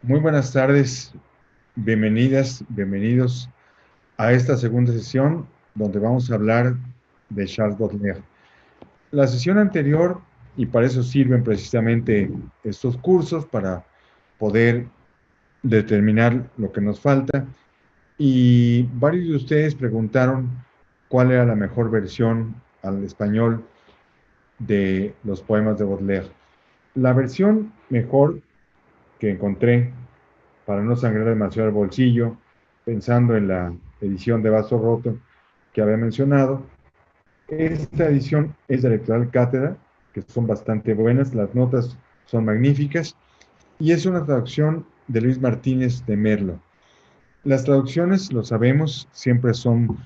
Muy buenas tardes, bienvenidas, bienvenidos a esta segunda sesión donde vamos a hablar de Charles Baudelaire. La sesión anterior, y para eso sirven precisamente estos cursos, para poder determinar lo que nos falta, y varios de ustedes preguntaron cuál era la mejor versión al español de los poemas de Baudelaire. La versión mejor que encontré para no sangrar demasiado el bolsillo, pensando en la edición de vaso roto que había mencionado. Esta edición es de Editorial Cátedra, que son bastante buenas, las notas son magníficas, y es una traducción de Luis Martínez de Merlo. Las traducciones, lo sabemos, siempre son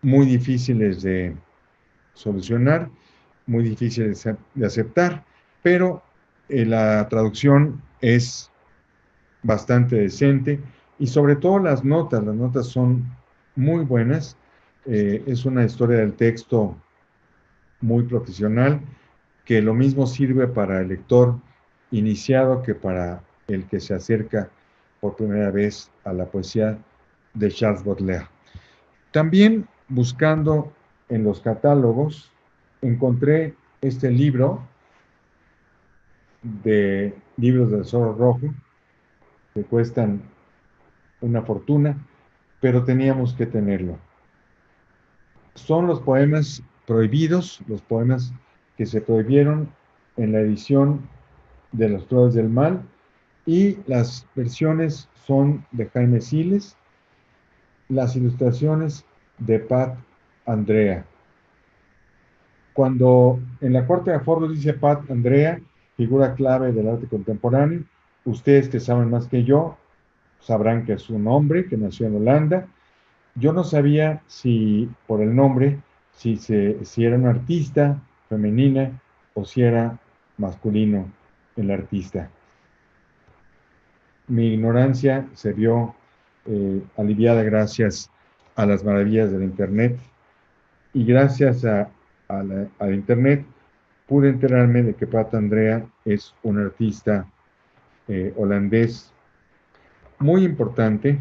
muy difíciles de solucionar, muy difíciles de aceptar, pero la traducción es bastante decente y sobre todo las notas son muy buenas. Es una historia del texto muy profesional que lo mismo sirve para el lector iniciado que para el que se acerca por primera vez a la poesía de Charles Baudelaire. También buscando en los catálogos encontré este libro de libros del Zorro Rojo que cuestan una fortuna, pero teníamos que tenerlo. Son los poemas prohibidos, los poemas que se prohibieron en la edición de Las Flores del Mal, y las versiones son de Jaime Siles, las ilustraciones de Pat Andrea. Cuando en la Corte de Aforos dice Pat Andrea, figura clave del arte contemporáneo, ustedes que saben más que yo sabrán que es un hombre que nació en Holanda. Yo no sabía si por el nombre, si era una artista femenina o si era masculino el artista. Mi ignorancia se vio aliviada gracias a las maravillas del Internet, y gracias al Internet pude enterarme de que Pat Andrea es un artista holandés muy importante,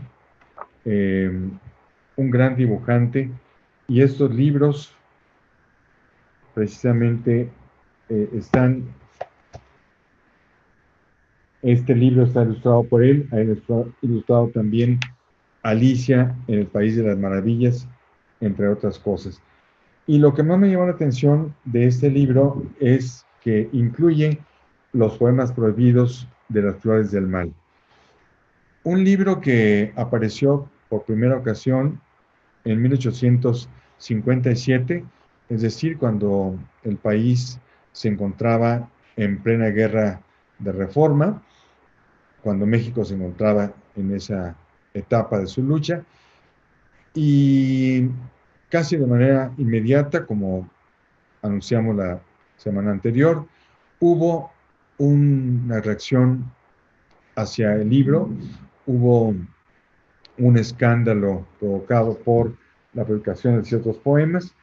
eh, un gran dibujante, y estos libros precisamente están, este libro está ilustrado por él, ha ilustrado también Alicia en el País de las Maravillas, entre otras cosas. Y lo que más me llamó la atención de este libro es que incluye los poemas prohibidos de Las Flores del Mal. Un libro que apareció por primera ocasión en 1857, es decir, cuando el país se encontraba en plena guerra de reforma, cuando México se encontraba en esa etapa de su lucha, y casi de manera inmediata, como anunciamos la semana anterior, hubo una reacción hacia el libro, hubo un escándalo provocado por la publicación de ciertos poemas,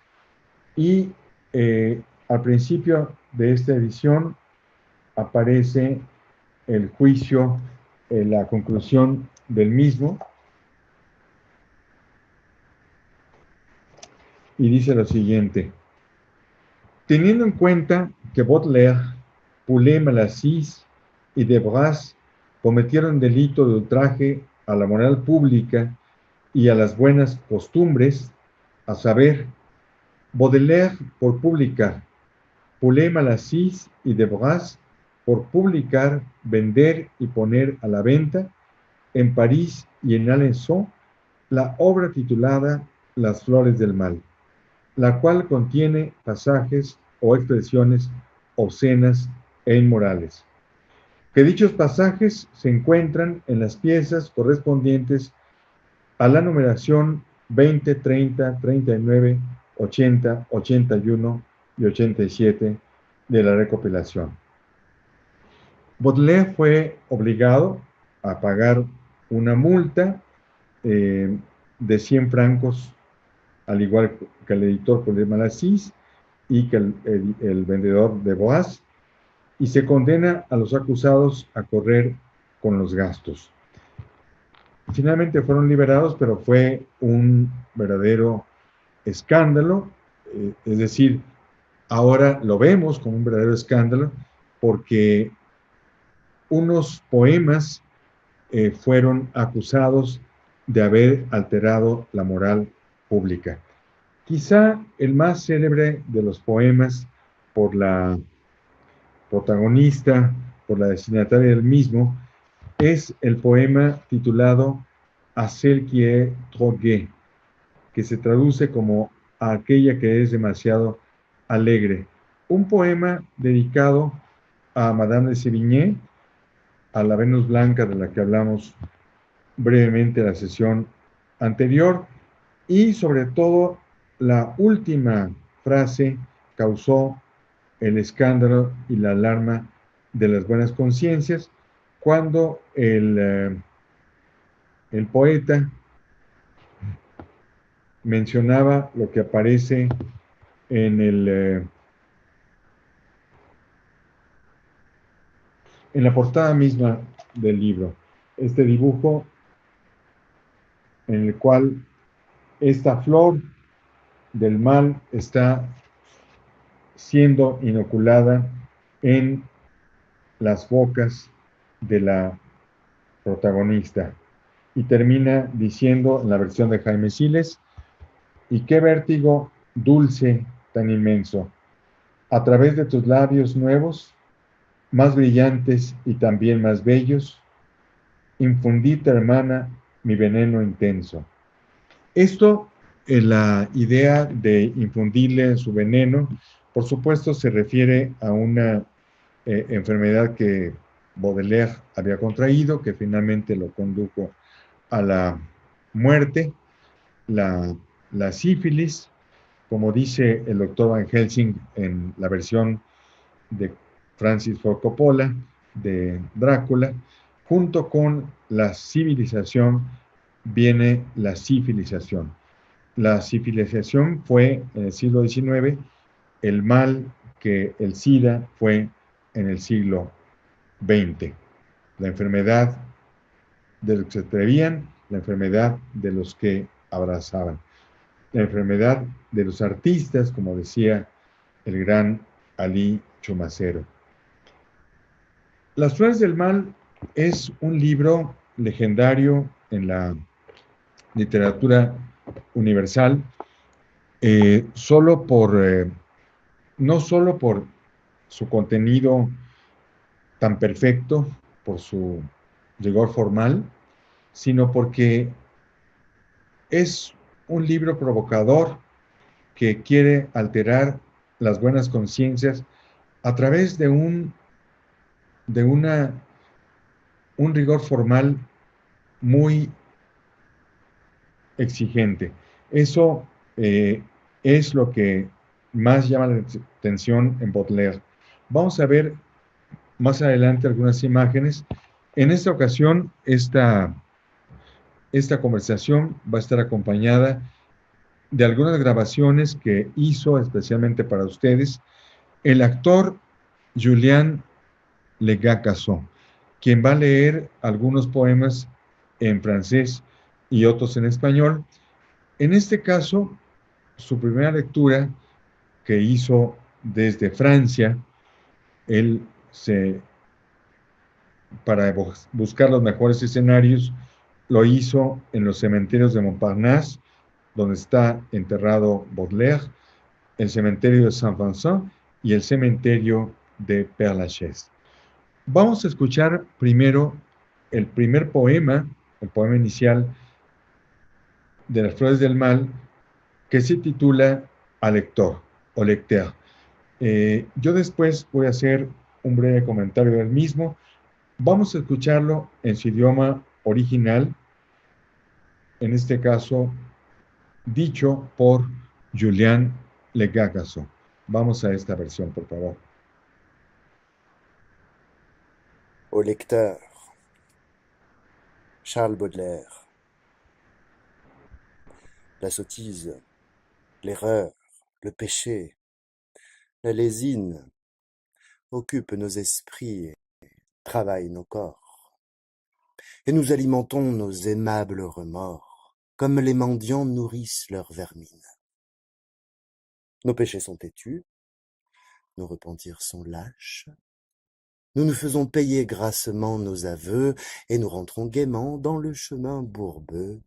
y al principio de esta edición aparece el juicio, la conclusión del mismo, y dice lo siguiente: teniendo en cuenta que Baudelaire, Poulet Malassis y Debras cometieron delito de ultraje a la moral pública y a las buenas costumbres, a saber, Baudelaire por publicar, Poulet Malassis y Debras por publicar, vender y poner a la venta en París y en Alençon la obra titulada Las Flores del Mal, la cual contiene pasajes o expresiones obscenas e inmorales. Que dichos pasajes se encuentran en las piezas correspondientes a la numeración 20, 30, 39, 80, 81 y 87 de la recopilación. Baudelaire fue obligado a pagar una multa de 100 francos, al igual que el editor Paul Malassis y que el vendedor de Boas, y se condena a los acusados a correr con los gastos. Finalmente fueron liberados, pero fue un verdadero escándalo, es decir, ahora lo vemos como un verdadero escándalo porque unos poemas fueron acusados de haber alterado la moral pública. Quizá el más célebre de los poemas por la protagonista, por la destinataria del mismo, es el poema titulado A celle qui est trop gaie, que se traduce como a aquella que es demasiado alegre. Un poema dedicado a Madame de Sévigné, a la Venus Blanca de la que hablamos brevemente en la sesión anterior, y sobre todo la última frase causó el escándalo y la alarma de las buenas conciencias cuando el poeta mencionaba lo que aparece en, en la portada misma del libro. Este dibujo en el cual esta flor del mal está siendo inoculada en las bocas de la protagonista. Y termina diciendo en la versión de Jaime Siles, y qué vértigo dulce tan inmenso. A través de tus labios nuevos, más brillantes y también más bellos, infundite, hermana, mi veneno intenso. Esto, la idea de infundirle su veneno, por supuesto, se refiere a una enfermedad que Baudelaire había contraído, que finalmente lo condujo a la muerte, la, la sífilis, como dice el doctor Van Helsing en la versión de Francis Ford Coppola, de Drácula, junto con la civilización viene la civilización. La civilización fue en el siglo XIX el mal que el SIDA fue en el siglo XX. La enfermedad de los que se atrevían, la enfermedad de los que abrazaban, la enfermedad de los artistas, como decía el gran Ali Chumacero. Las flores del mal es un libro legendario en la literatura universal, solo no solo por su contenido tan perfecto, por su rigor formal, sino porque es un libro provocador que quiere alterar las buenas conciencias a través de un rigor formal muy exigente. Eso es lo que más llama la atención en Baudelaire. Vamos a ver más adelante algunas imágenes. En esta ocasión, esta conversación va a estar acompañada de algunas grabaciones que hizo especialmente para ustedes el actor Julien Legacasson, quien va a leer algunos poemas en francés y otros en español. En este caso, su primera lectura que hizo desde Francia, él se, para buscar los mejores escenarios, lo hizo en los cementerios de Montparnasse, donde está enterrado Baudelaire, el cementerio de Saint-Vincent y el cementerio de Père Lachaise. Vamos a escuchar primero el primer poema, el poema inicial de las Flores del Mal, que se titula A lector o lecteur. Yo después voy a hacer un breve comentario del mismo. Vamos a escucharlo en su idioma original, en este caso dicho por Julien Legagasso. Vamos a esta versión, por favor. Au lecteur, Charles Baudelaire. La sottise, l'erreur, le péché, la lésine occupent nos esprits et travaillent nos corps. et nous alimentons nos aimables remords, comme les mendiants nourrissent leurs vermines. Nos péchés sont têtus, nos repentirs sont lâches. Nous nous faisons payer grassement nos aveux, et nous rentrons gaiement dans le chemin bourbeux,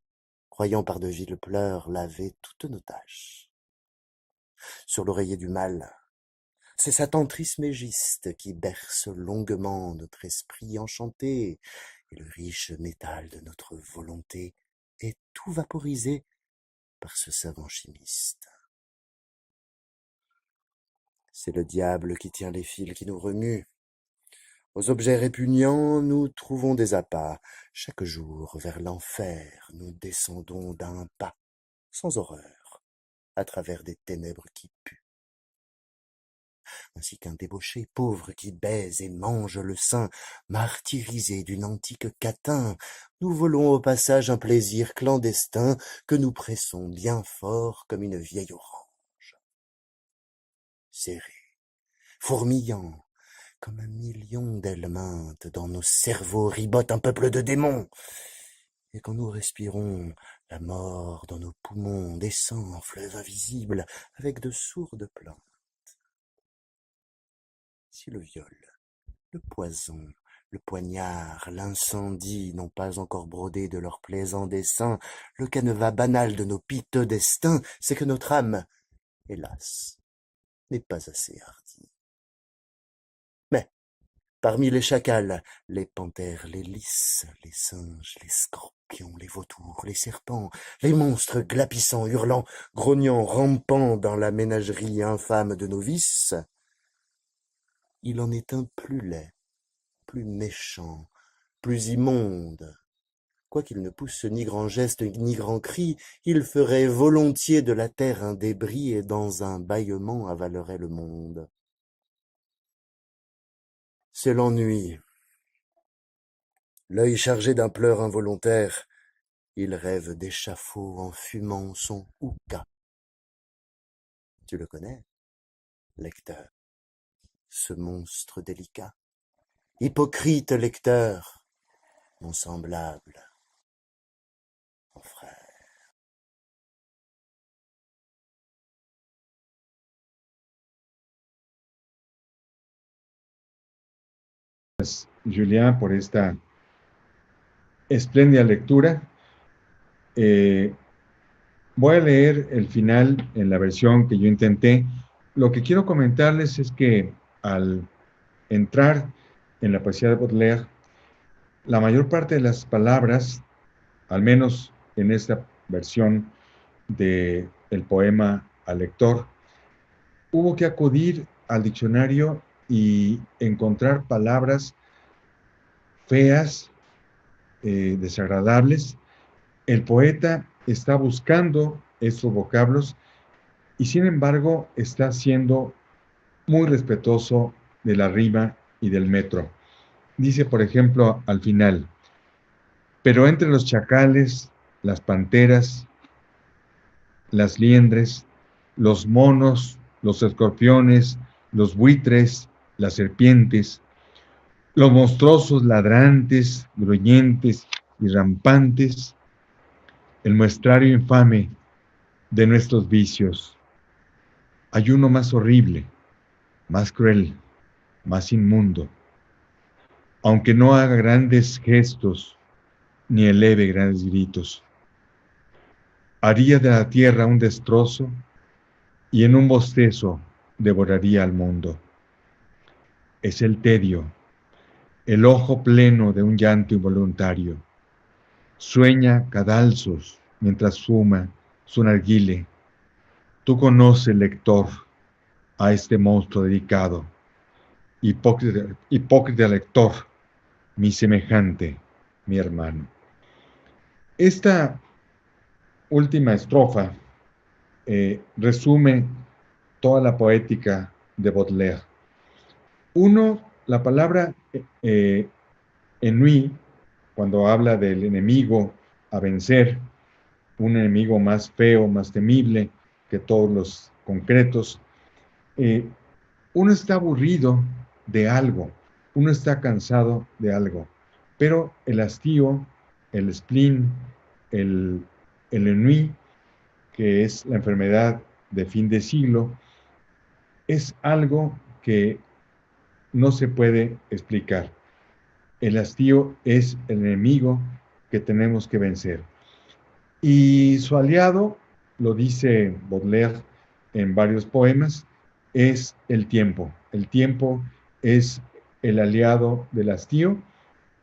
croyant par de viles pleurs laver toutes nos tâches. Sur l'oreiller du mal, c'est Satan Trismégiste qui berce longuement notre esprit enchanté, et le riche métal de notre volonté est tout vaporisé par ce savant chimiste. C'est le diable qui tient les fils qui nous remuent. Aux objets répugnants, nous trouvons des appâts. Chaque jour, vers l'enfer, nous descendons d'un pas, sans horreur, à travers des ténèbres qui puent. Ainsi qu'un débauché pauvre qui baise et mange le sein, martyrisé d'une antique catin, nous volons au passage un plaisir clandestin que nous pressons bien fort comme une vieille orange. Serré, fourmillant, comme un million d'ailes mintes, dans nos cerveaux ribote un peuple de démons. Et quand nous respirons, la mort dans nos poumons descend en fleuve invisible avec de sourdes plaintes. Si le viol, le poison, le poignard, l'incendie n'ont pas encore brodé de leurs plaisants dessins le canevas banal de nos piteux destins, c'est que notre âme, hélas, n'est pas assez hardie. Mais, parmi les chacals, les panthères, les lys, les singes, les scorpions, les vautours, les serpents, les monstres glapissants, hurlants, grognants, rampant dans la ménagerie infâme de nos vices, il en est un plus laid, plus méchant, plus immonde. Quoiqu'il ne pousse ni grand geste ni grand cri, il ferait volontiers de la terre un débris et dans un bâillement avalerait le monde. C'est l'ennui. L'œil chargé d'un pleur involontaire, il rêve d'échafaud en fumant son hookah. Tu le connais, lecteur, ce monstre délicat. Hypocrite lecteur, mon semblable, mon frère. Julián, por esta espléndida lectura. Voy a leer el final en la versión que yo intenté. Lo que quiero comentarles es que al entrar en la poesía de Baudelaire, la mayor parte de las palabras, al menos en esta versión del poema al lector, hubo que acudir al diccionario y encontrar palabras feas, desagradables. El poeta está buscando estos vocablos y sin embargo está siendo muy respetuoso de la rima y del metro. Dice, por ejemplo, al final, pero entre los chacales, las panteras, las liendres, los monos, los escorpiones, los buitres, las serpientes, los monstruosos ladrantes, gruñentes y rampantes, el muestrario infame de nuestros vicios. Hay uno más horrible, más cruel, más inmundo, aunque no haga grandes gestos ni eleve grandes gritos. Haría de la tierra un destrozo y en un bostezo devoraría al mundo. Es el tedio, el ojo pleno de un llanto involuntario. Sueña cadalzos mientras fuma su narguile. Tú conoces, lector, a este monstruo dedicado. Hipócrita lector, mi semejante, mi hermano. Esta última estrofa resume toda la poética de Baudelaire. Uno, la palabra ennui, cuando habla del enemigo a vencer, un enemigo más feo, más temible que todos los concretos, uno está aburrido de algo, uno está cansado de algo, Pero el hastío, el spleen, el ennui, que es la enfermedad de fin de siglo, es algo que no se puede explicar. El hastío es el enemigo que tenemos que vencer. Y su aliado, lo dice Baudelaire en varios poemas, es el tiempo. El tiempo es el aliado del hastío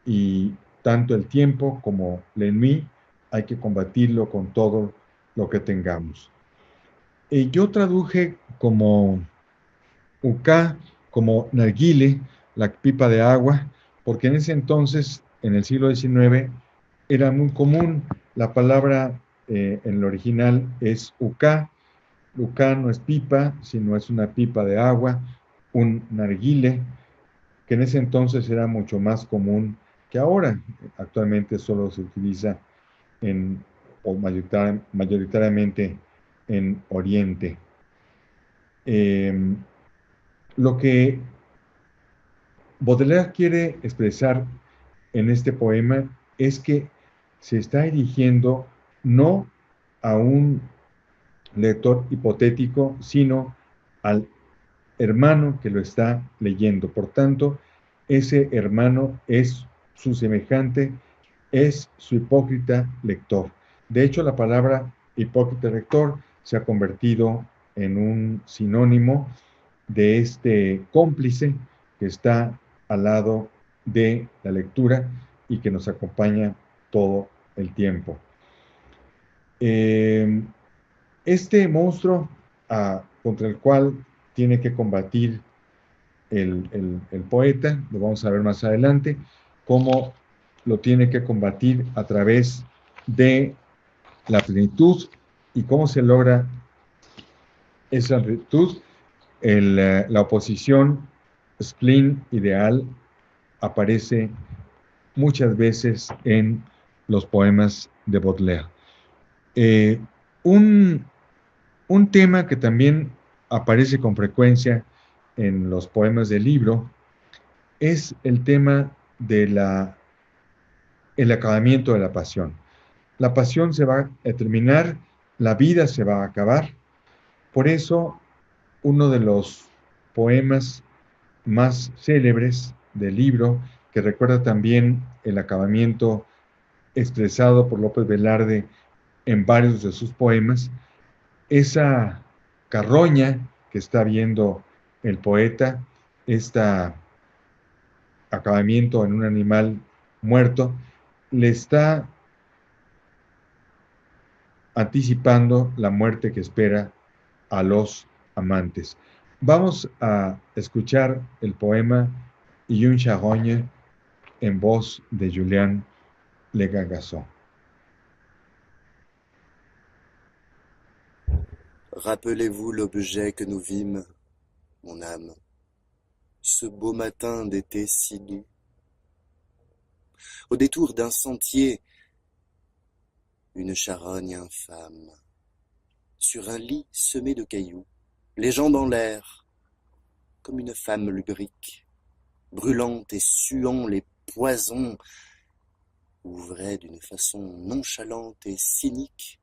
y tanto el tiempo como l'ennui hay que combatirlo con todo lo que tengamos. Yo traduje como Uká, como narguile, la pipa de agua, porque en ese entonces, en el siglo XIX, era muy común. La palabra en el original es uká. Uká no es pipa, sino es una pipa de agua, un narguile, que en ese entonces era mucho más común que ahora. Actualmente solo se utiliza en, o mayoritariamente en Oriente. Lo que Baudelaire quiere expresar en este poema es que se está dirigiendo no a un lector hipotético, sino al hermano que lo está leyendo. Por tanto, ese hermano es su semejante, es su hipócrita lector. De hecho, la palabra hipócrita lector se ha convertido en un sinónimo de este cómplice que está al lado de la lectura y que nos acompaña todo el tiempo. Este monstruo contra el cual tiene que combatir el poeta, lo vamos a ver más adelante, cómo lo tiene que combatir a través de la plenitud y cómo se logra esa plenitud. La oposición spleen ideal aparece muchas veces en los poemas de Baudelaire. Eh, un, un tema que también aparece con frecuencia en los poemas del libro es el tema de el acabamiento de la pasión. La pasión se va a terminar, la vida se va a acabar. Por eso, uno de los poemas más célebres del libro, que recuerda también el acabamiento expresado por López Velarde en varios de sus poemas, esa carroña que está viendo el poeta, este acabamiento en un animal muerto, le está anticipando la muerte que espera a los amantes. Vamos a escuchar el poema Y un charogne en voz de Julien Legagasson. Rappelez-vous l'objet que nous vîmes, mon âme, ce beau matin d'été si doux. Au détour d'un sentier, une charogne infâme, sur un lit semé de cailloux, les jambes en l'air, comme une femme lubrique, brûlante et suant les poisons, ouvrait d'une façon nonchalante et cynique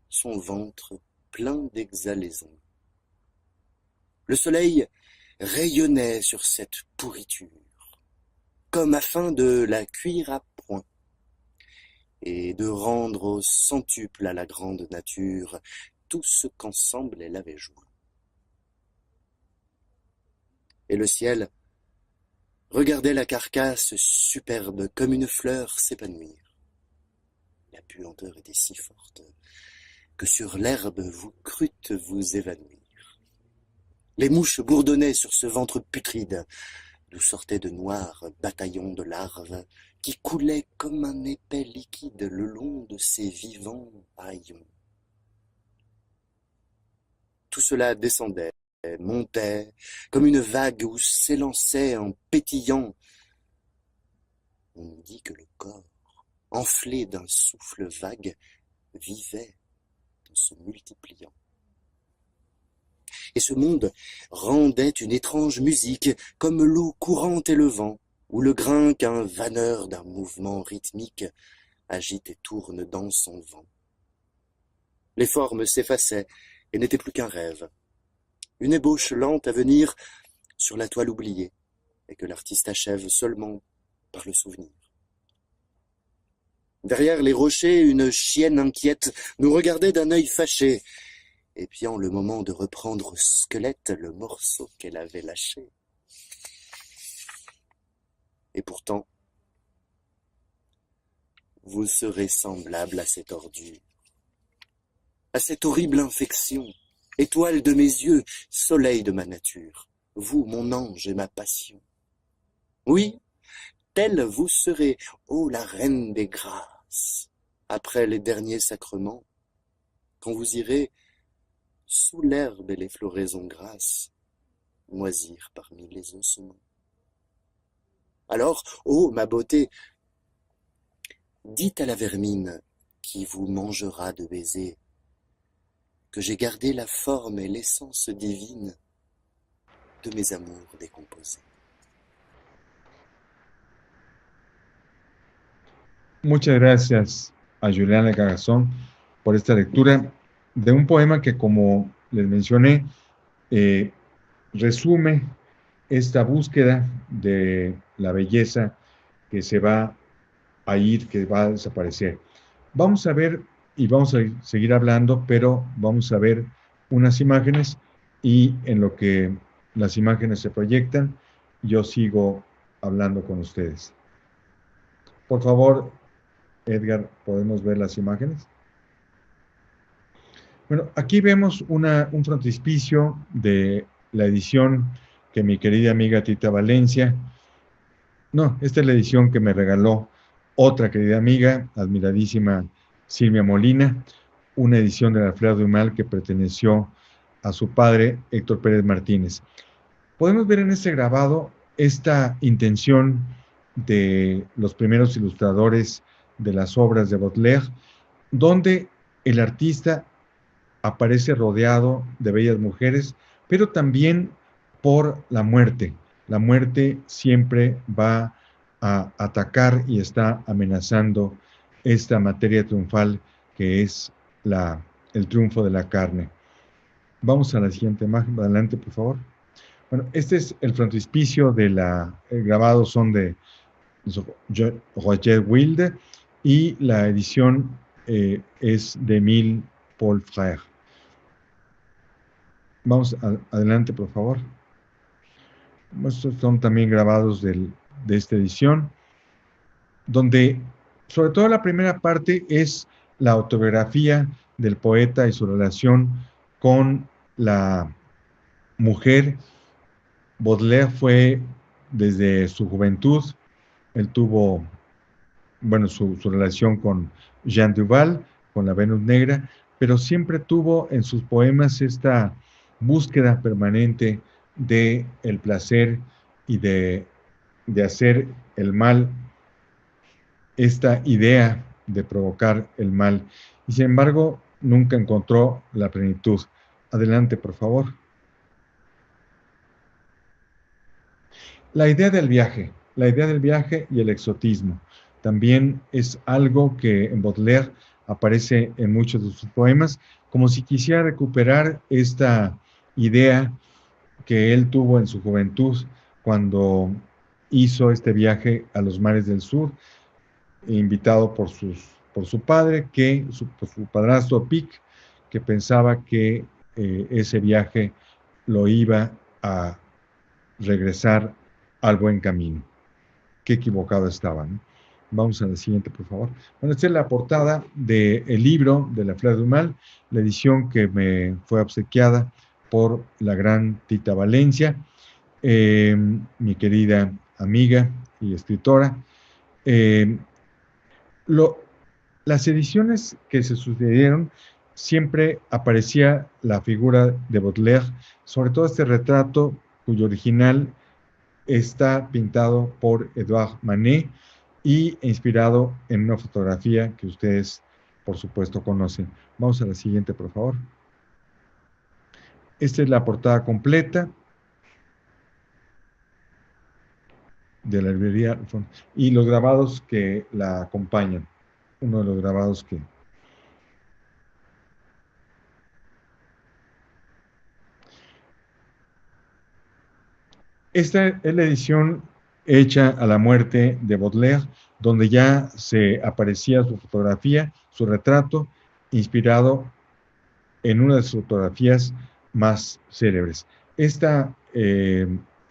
son ventre plein d'exhalaisons. Le soleil rayonnait sur cette pourriture, comme afin de la cuire à point, et de rendre au centuple à la grande nature tout ce qu'ensemble elle avait joui. Et le ciel regardait la carcasse superbe comme une fleur s'épanouir. La puanteur était si forte que sur l'herbe vous crûtes vous évanouir. Les mouches bourdonnaient sur ce ventre putride, d'où sortaient de noirs bataillons de larves qui coulaient comme un épais liquide le long de ces vivants haillons. Tout cela descendait, montait, comme une vague où s'élançait en pétillant. On nous dit que le corps, enflé d'un souffle vague, vivait en se multipliant. Et ce monde rendait une étrange musique, comme l'eau courante et le vent, ou le grain qu'un vanneur d'un mouvement rythmique agite et tourne dans son vent. Les formes s'effaçaient et n'étaient plus qu'un rêve, une ébauche lente à venir sur la toile oubliée, et que l'artiste achève seulement par le souvenir. Derrière les rochers, une chienne inquiète nous regardait d'un œil fâché, épiant le moment de reprendre au squelette le morceau qu'elle avait lâché. Et pourtant, vous serez semblable à cette ordure, à cette horrible infection, étoile de mes yeux, soleil de ma nature, vous, mon ange et ma passion. Oui, telle vous serez, ô la reine des grâces, après les derniers sacrements, quand vous irez, sous l'herbe et les floraisons grasses, moisir parmi les ossements. Alors, ô ma beauté, dites à la vermine qui vous mangera de baisers que j'ai gardé la forme et l'essence divine de mes amours décomposés. Muchas gracias a Juliana Cagazón por esta lectura de un poema que, como les mencioné, resume esta búsqueda de la belleza que se va a ir, que va a desaparecer. Vamos a ver y vamos a seguir hablando, pero vamos a ver unas imágenes y en lo que las imágenes se proyectan, yo sigo hablando con ustedes. Por favor, Edgar, ¿podemos ver las imágenes? Bueno, aquí vemos un frontispicio de la edición que mi querida amiga Tita Valencia, no, esta es la edición que me regaló otra querida amiga, admiradísima Silvia Molina, una edición de Alfredo Dumal que perteneció a su padre Héctor Pérez Martínez. Podemos ver en este grabado esta intención de los primeros ilustradores de las obras de Baudelaire, donde el artista aparece rodeado de bellas mujeres, pero también por la muerte. La muerte siempre va a atacar y está amenazando esta materia triunfal que es el triunfo de la carne. Vamos a la siguiente imagen, adelante por favor. Bueno, este es el frontispicio de el grabado son de Roger Wilde y la edición es de Émile Paul Frère. Vamos adelante, por favor. Estos son también grabados de esta edición, donde sobre todo la primera parte es la autobiografía del poeta y su relación con la mujer. Baudelaire fue desde su juventud, él tuvo, bueno, su relación con Jean Duval, con la Venus Negra, pero siempre tuvo en sus poemas esta búsqueda permanente de el placer y de hacer el mal, esta idea de provocar el mal. Y sin embargo, nunca encontró la plenitud. Adelante, por favor. La idea del viaje y el exotismo. También es algo que en Baudelaire aparece en muchos de sus poemas, como si quisiera recuperar esta idea que él tuvo en su juventud cuando hizo este viaje a los mares del sur, invitado por su padre, por su padrastro Pic, que pensaba que ese viaje lo iba a regresar al buen camino. Qué equivocado estaba, ¿no? Vamos a la siguiente, por favor. Bueno, esta es la portada del libro de la Fleur du Mal, la edición que me fue obsequiada por la gran Tita Valencia, mi querida amiga y escritora. Las ediciones que se sucedieron, siempre aparecía la figura de Baudelaire, sobre todo este retrato cuyo original está pintado por Edouard Manet y inspirado en una fotografía que ustedes, por supuesto, conocen. Vamos a la siguiente, por favor. Esta es la portada completa. de la librería al fondo. Y los grabados que la acompañan. Uno de los grabados que... Esta es la edición hecha a la muerte de Baudelaire, donde ya se aparecía su fotografía, su retrato, inspirado en una de sus fotografías más célebres. Este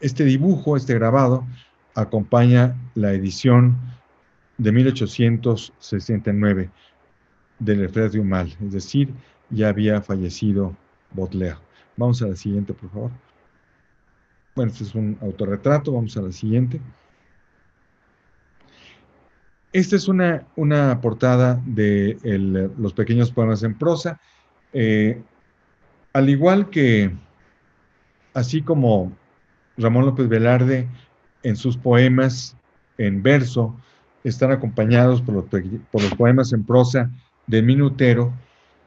dibujo, este grabado, acompaña la edición de 1869 del Frère Dumas, es decir, ya había fallecido Baudelaire. Vamos a la siguiente, por favor. Bueno, este es un autorretrato, vamos a la siguiente. Esta es una portada de los pequeños poemas en prosa. Al igual que, así como Ramón López Velarde en sus poemas en verso están acompañados por los poemas en prosa de Minutero,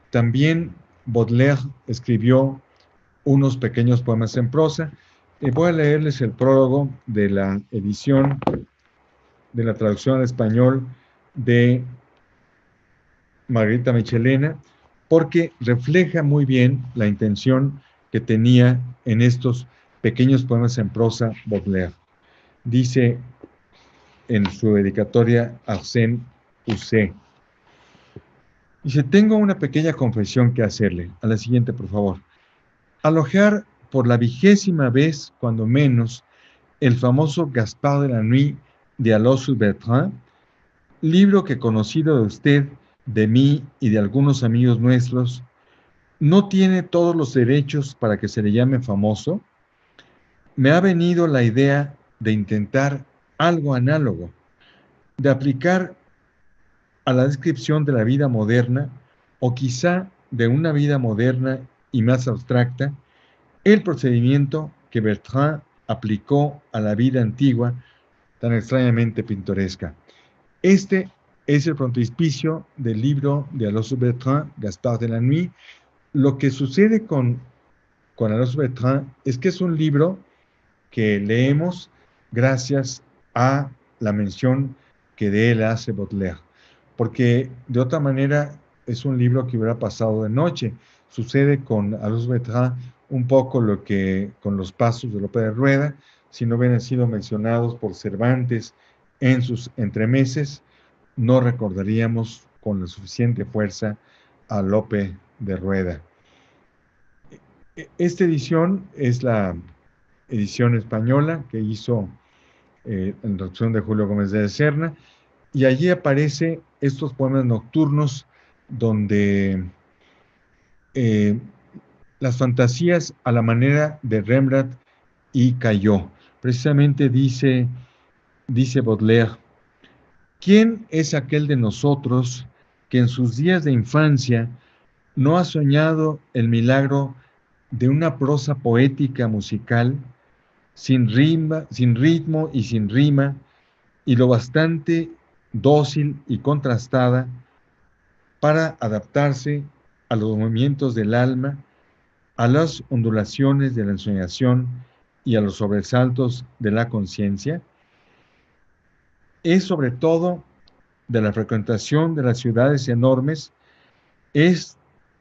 también Baudelaire escribió unos pequeños poemas en prosa. Voy a leerles el prólogo de la edición de la traducción al español de Margarita Michelena, porque refleja muy bien la intención que tenía en estos pequeños poemas en prosa Baudelaire. Dice en su dedicatoria Arsène Housset, dice, tengo una pequeña confesión que hacerle. A la siguiente, por favor. Al hojear por la 20ª vez, cuando menos, el famoso Gaspard de la Nuit de Aloysius Bertrand, libro que conocido de usted, de mí y de algunos amigos nuestros, no tiene todos los derechos para que se le llame famoso, me ha venido la idea de intentar algo análogo, de aplicar a la descripción de la vida moderna, o quizá de una vida moderna y más abstracta, el procedimiento que Bertrand aplicó a la vida antigua, tan extrañamente pintoresca. Este es el frontispicio del libro de Aloysius Bertrand, Gaspard de la Nuit. Lo que sucede con Aloysius Bertrand es que es un libro que leemos gracias a la mención que de él hace Baudelaire, porque de otra manera es un libro que hubiera pasado de noche. Sucede con Aloysius Bertrand un poco lo que con los pasos de Lope de Rueda, si no hubieran sido mencionados por Cervantes en sus entremeses, no recordaríamos con la suficiente fuerza a Lope de Rueda. Esta edición es la edición española que hizo en traducción de Julio Gómez de la Serna, y allí aparece estos poemas nocturnos donde las fantasías a la manera de Rembrandt y Caillot. Precisamente dice Baudelaire, ¿quién es aquel de nosotros que en sus días de infancia no ha soñado el milagro de una prosa poética musical sin ritmo y sin rima, y lo bastante dócil y contrastada para adaptarse a los movimientos del alma, a las ondulaciones de la ensoñación y a los sobresaltos de la conciencia? Es sobre todo de la frecuentación de las ciudades enormes, es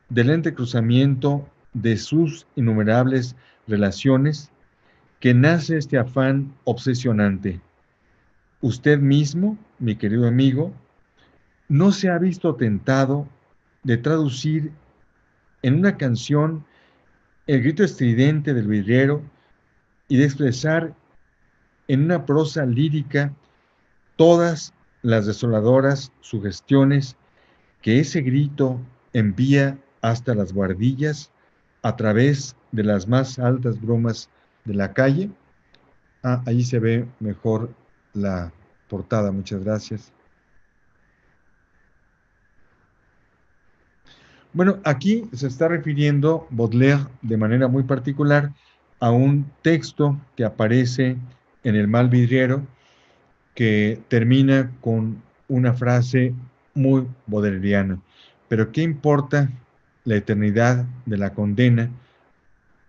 del entrecruzamiento de sus innumerables relaciones que nace este afán obsesionante. Usted mismo, mi querido amigo, no se ha visto tentado de traducir en una canción el grito estridente del vidriero y de expresar en una prosa lírica todas las desoladoras sugestiones que ese grito envía hasta las buhardillas a través de las más altas bromas de la calle. Ahí se ve mejor la portada, muchas gracias. Bueno, aquí se está refiriendo Baudelaire de manera muy particular a un texto que aparece en El mal vidriero, que termina con una frase muy baudeleriana. Pero ¿qué importa la eternidad de la condena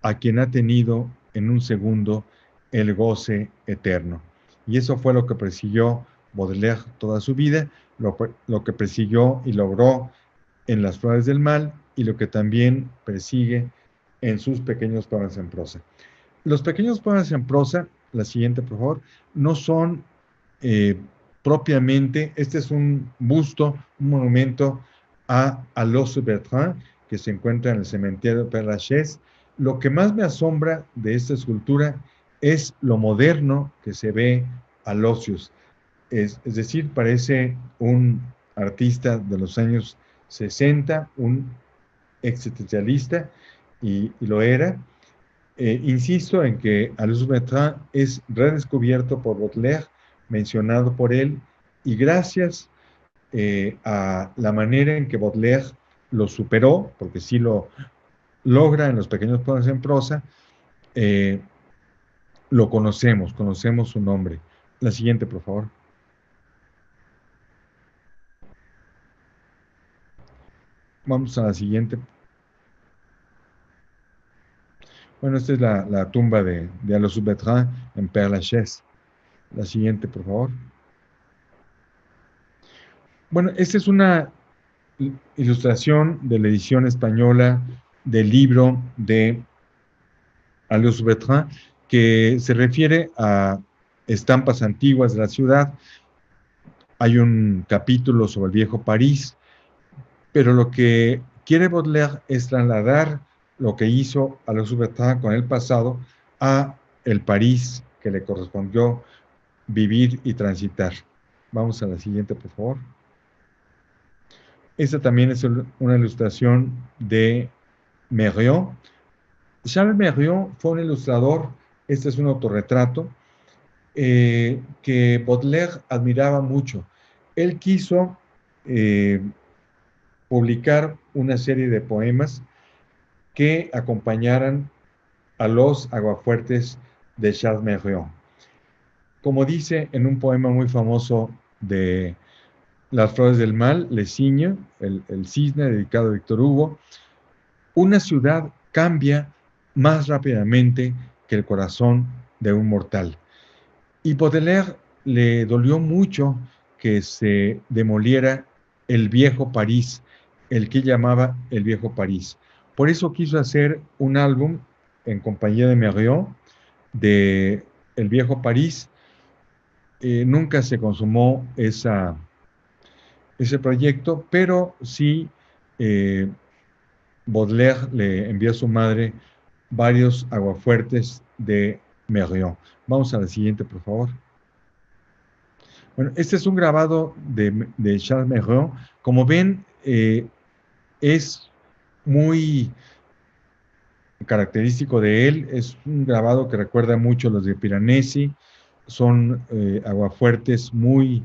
a quien ha tenido en un segundo el goce eterno? Y eso fue lo que persiguió Baudelaire toda su vida, lo que persiguió y logró en Las Flores del Mal y lo que también persigue en sus pequeños poemas en prosa. Los pequeños poemas en prosa, la siguiente por favor, no son eh, propiamente, este es un busto, un monumento a Alois Bertrand, que se encuentra en el cementerio de Père Lachaise. Lo que más me asombra de esta escultura es lo moderno que se ve a Losius. Es decir, parece un artista de los años 60, un existencialista, y lo era. Insisto en que Alois Bertrand es redescubierto por Baudelaire, mencionado por él, y gracias a la manera en que Baudelaire lo superó, porque sí lo logra en los pequeños poemas en prosa, eh, lo conocemos su nombre. La siguiente, por favor. Vamos a la siguiente. Bueno, esta es la tumba de Alois Bertrand en Père Lachaise. La siguiente, por favor. Bueno, esta es una ilustración de la edición española del libro de Alois Bertrand, que se refiere a estampas antiguas de la ciudad. Hay un capítulo sobre el viejo París, pero lo que quiere Baudelaire es trasladar lo que hizo Alois Bertrand con el pasado a el París que le correspondió vivir y transitar. Vamos a la siguiente, por favor. Esta también es una ilustración de Merriot. Charles Merriot fue un ilustrador, este es un autorretrato, que Baudelaire admiraba mucho. Él quiso publicar una serie de poemas que acompañaran a los aguafuertes de Charles Merriot. Como dice en un poema muy famoso de Las Flores del Mal, Le Cygne, el cisne, dedicado a Víctor Hugo, una ciudad cambia más rápidamente que el corazón de un mortal. Y Baudelaire le dolió mucho que se demoliera el viejo París, el que llamaba el viejo París. Por eso quiso hacer un álbum en compañía de Merriot de El viejo París. Nunca se consumó ese proyecto, pero sí Baudelaire le envió a su madre varios aguafuertes de Merriot. Vamos a la siguiente, por favor. Bueno, este es un grabado de Charles Merriot. Como ven, es muy característico de él. Es un grabado que recuerda mucho a los de Piranesi. Son aguafuertes muy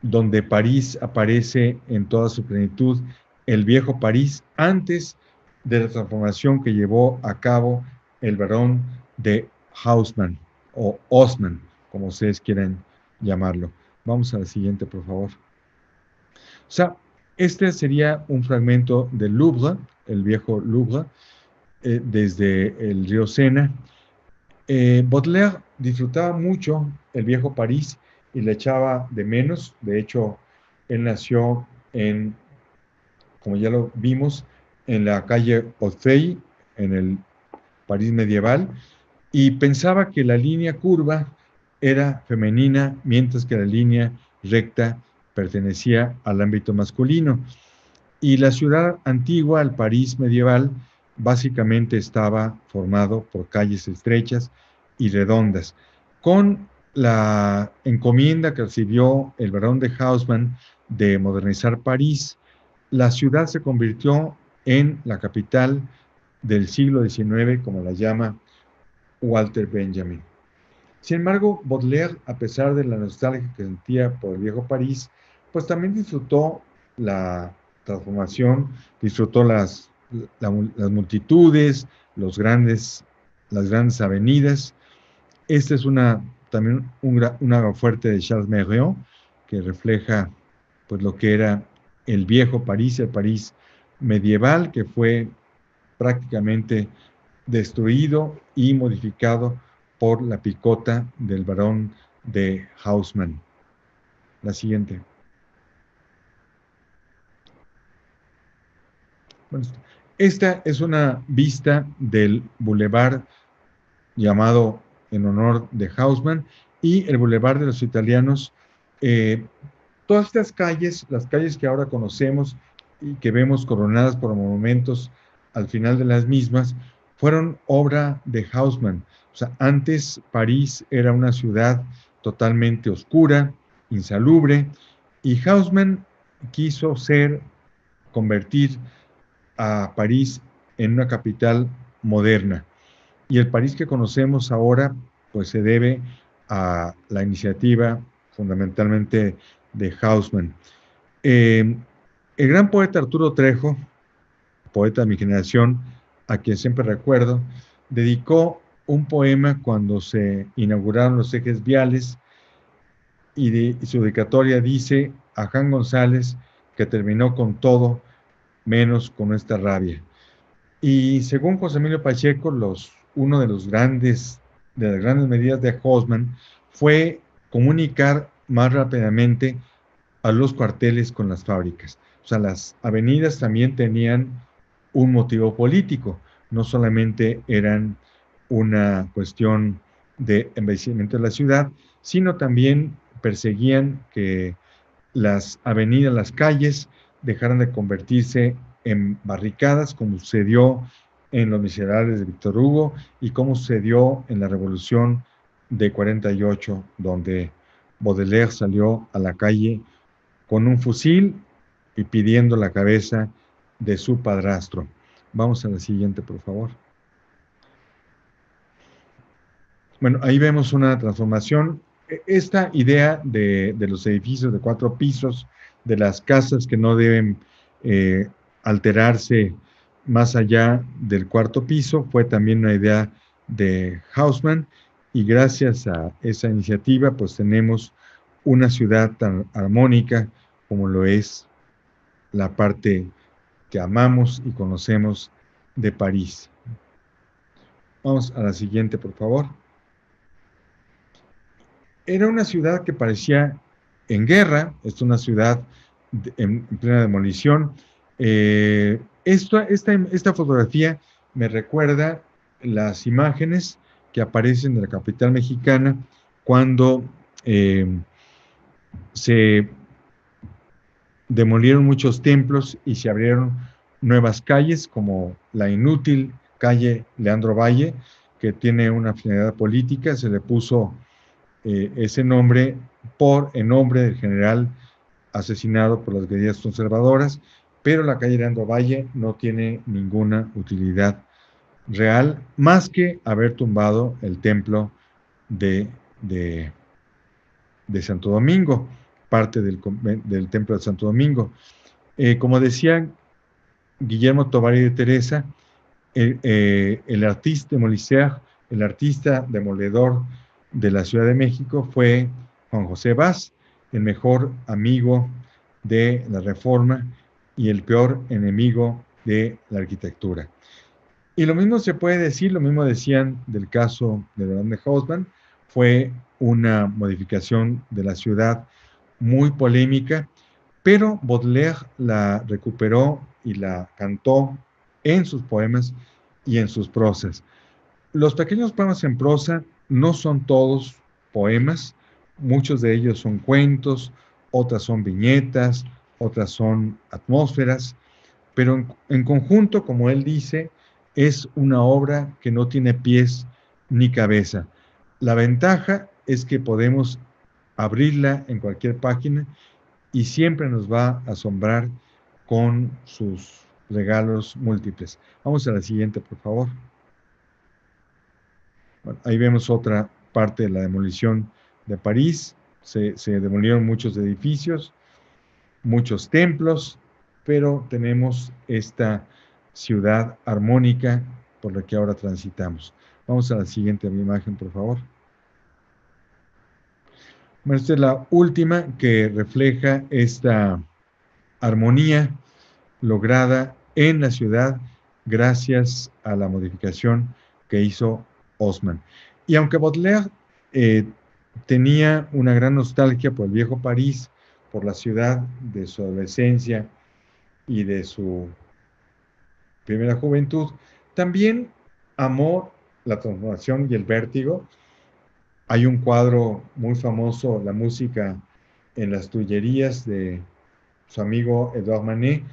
donde París aparece en toda su plenitud, el viejo París, antes de la transformación que llevó a cabo el barón de Haussmann o Osman, como ustedes quieran llamarlo. Vamos a la siguiente, por favor. O sea, este sería un fragmento del Louvre, el viejo Louvre, desde el río Sena. Baudelaire disfrutaba mucho el viejo París y le echaba de menos. De hecho, él nació en, como ya lo vimos, en la calle Orfei, en el París medieval, y pensaba que la línea curva era femenina, mientras que la línea recta pertenecía al ámbito masculino. Y la ciudad antigua, el París medieval, básicamente estaba formado por calles estrechas y redondas. Con la encomienda que recibió el barón de Haussmann de modernizar París, la ciudad se convirtió en la capital del siglo XIX, como la llama Walter Benjamin. Sin embargo, Baudelaire, a pesar de la nostalgia que sentía por el viejo París, pues también disfrutó la transformación, disfrutó las multitudes, las grandes avenidas. Esta es también una fuerte de Charles Merriot, que refleja pues, lo que era el viejo París, el París medieval, que fue prácticamente destruido y modificado por la picota del barón de Haussmann. La siguiente. Bueno, esta es una vista del bulevar llamado en honor de Haussmann y el bulevar de los italianos. Todas estas calles, las calles que ahora conocemos y que vemos coronadas por monumentos al final de las mismas, fueron obra de Haussmann. O sea, antes París era una ciudad totalmente oscura, insalubre, y Haussmann quiso convertir a París en una capital moderna. Y el París que conocemos ahora, pues se debe a la iniciativa fundamentalmente de Haussmann. El gran poeta Arturo Trejo, poeta de mi generación, a quien siempre recuerdo, dedicó un poema cuando se inauguraron los ejes viales y su dedicatoria dice a Juan González que terminó con todo menos con esta rabia. Y según José Emilio Pacheco, uno de las grandes medidas de Haussmann fue comunicar más rápidamente a los cuarteles con las fábricas. O sea, las avenidas también tenían un motivo político, no solamente eran una cuestión de embellecimiento de la ciudad, sino también perseguían que las avenidas, las calles, dejaran de convertirse en barricadas, como sucedió en Los Miserables de Víctor Hugo y como sucedió en la Revolución de 48, donde Baudelaire salió a la calle con un fusil y pidiendo la cabeza de su padrastro. Vamos a la siguiente, por favor. Bueno, ahí vemos una transformación. Esta idea de los edificios de 4 pisos, de las casas que no deben alterarse más allá del 4.º piso, fue también una idea de Haussmann, y gracias a esa iniciativa, pues tenemos una ciudad tan armónica como lo es la parte que amamos y conocemos de París. Vamos a la siguiente, por favor. Era una ciudad que parecía en guerra, es una ciudad en plena demolición. Esta fotografía me recuerda las imágenes que aparecen de la capital mexicana cuando se demolieron muchos templos y se abrieron nuevas calles, como la inútil calle Leandro Valle, que tiene una finalidad política. Se le puso ese nombre en nombre del general asesinado por las guerrillas conservadoras, pero la calle Leandro Valle no tiene ninguna utilidad real más que haber tumbado el templo de Santo Domingo, parte del templo de Santo Domingo. Como decía Guillermo Tovar y de Teresa, el artista démolisseur, el artista demoledor de la Ciudad de México fue Juan José Vaz, el mejor amigo de la Reforma y el peor enemigo de la arquitectura. Y lo mismo se puede decir, lo mismo decían del caso de Barón de Haussmann, fue una modificación de la ciudad muy polémica, pero Baudelaire la recuperó y la cantó en sus poemas y en sus prosas. Los pequeños poemas en prosa no son todos poemas, muchos de ellos son cuentos, otras son viñetas, otras son atmósferas, pero en conjunto, como él dice, es una obra que no tiene pies ni cabeza. La ventaja es que podemos abrirla en cualquier página y siempre nos va a asombrar con sus regalos múltiples. Vamos a la siguiente, por favor. Bueno, ahí vemos otra parte de la demolición de París. Se demolieron muchos edificios, muchos templos, pero tenemos esta ciudad armónica por la que ahora transitamos. Vamos a la siguiente imagen, por favor. Bueno, esta es la última que refleja esta armonía lograda en la ciudad gracias a la modificación que hizo Haussmann. Y aunque Baudelaire eh, tenía una gran nostalgia por el viejo París, por la ciudad de su adolescencia y de su primera juventud, también amó la transformación y el vértigo. Hay un cuadro muy famoso, la música en las Tullerías de su amigo Edouard Manet,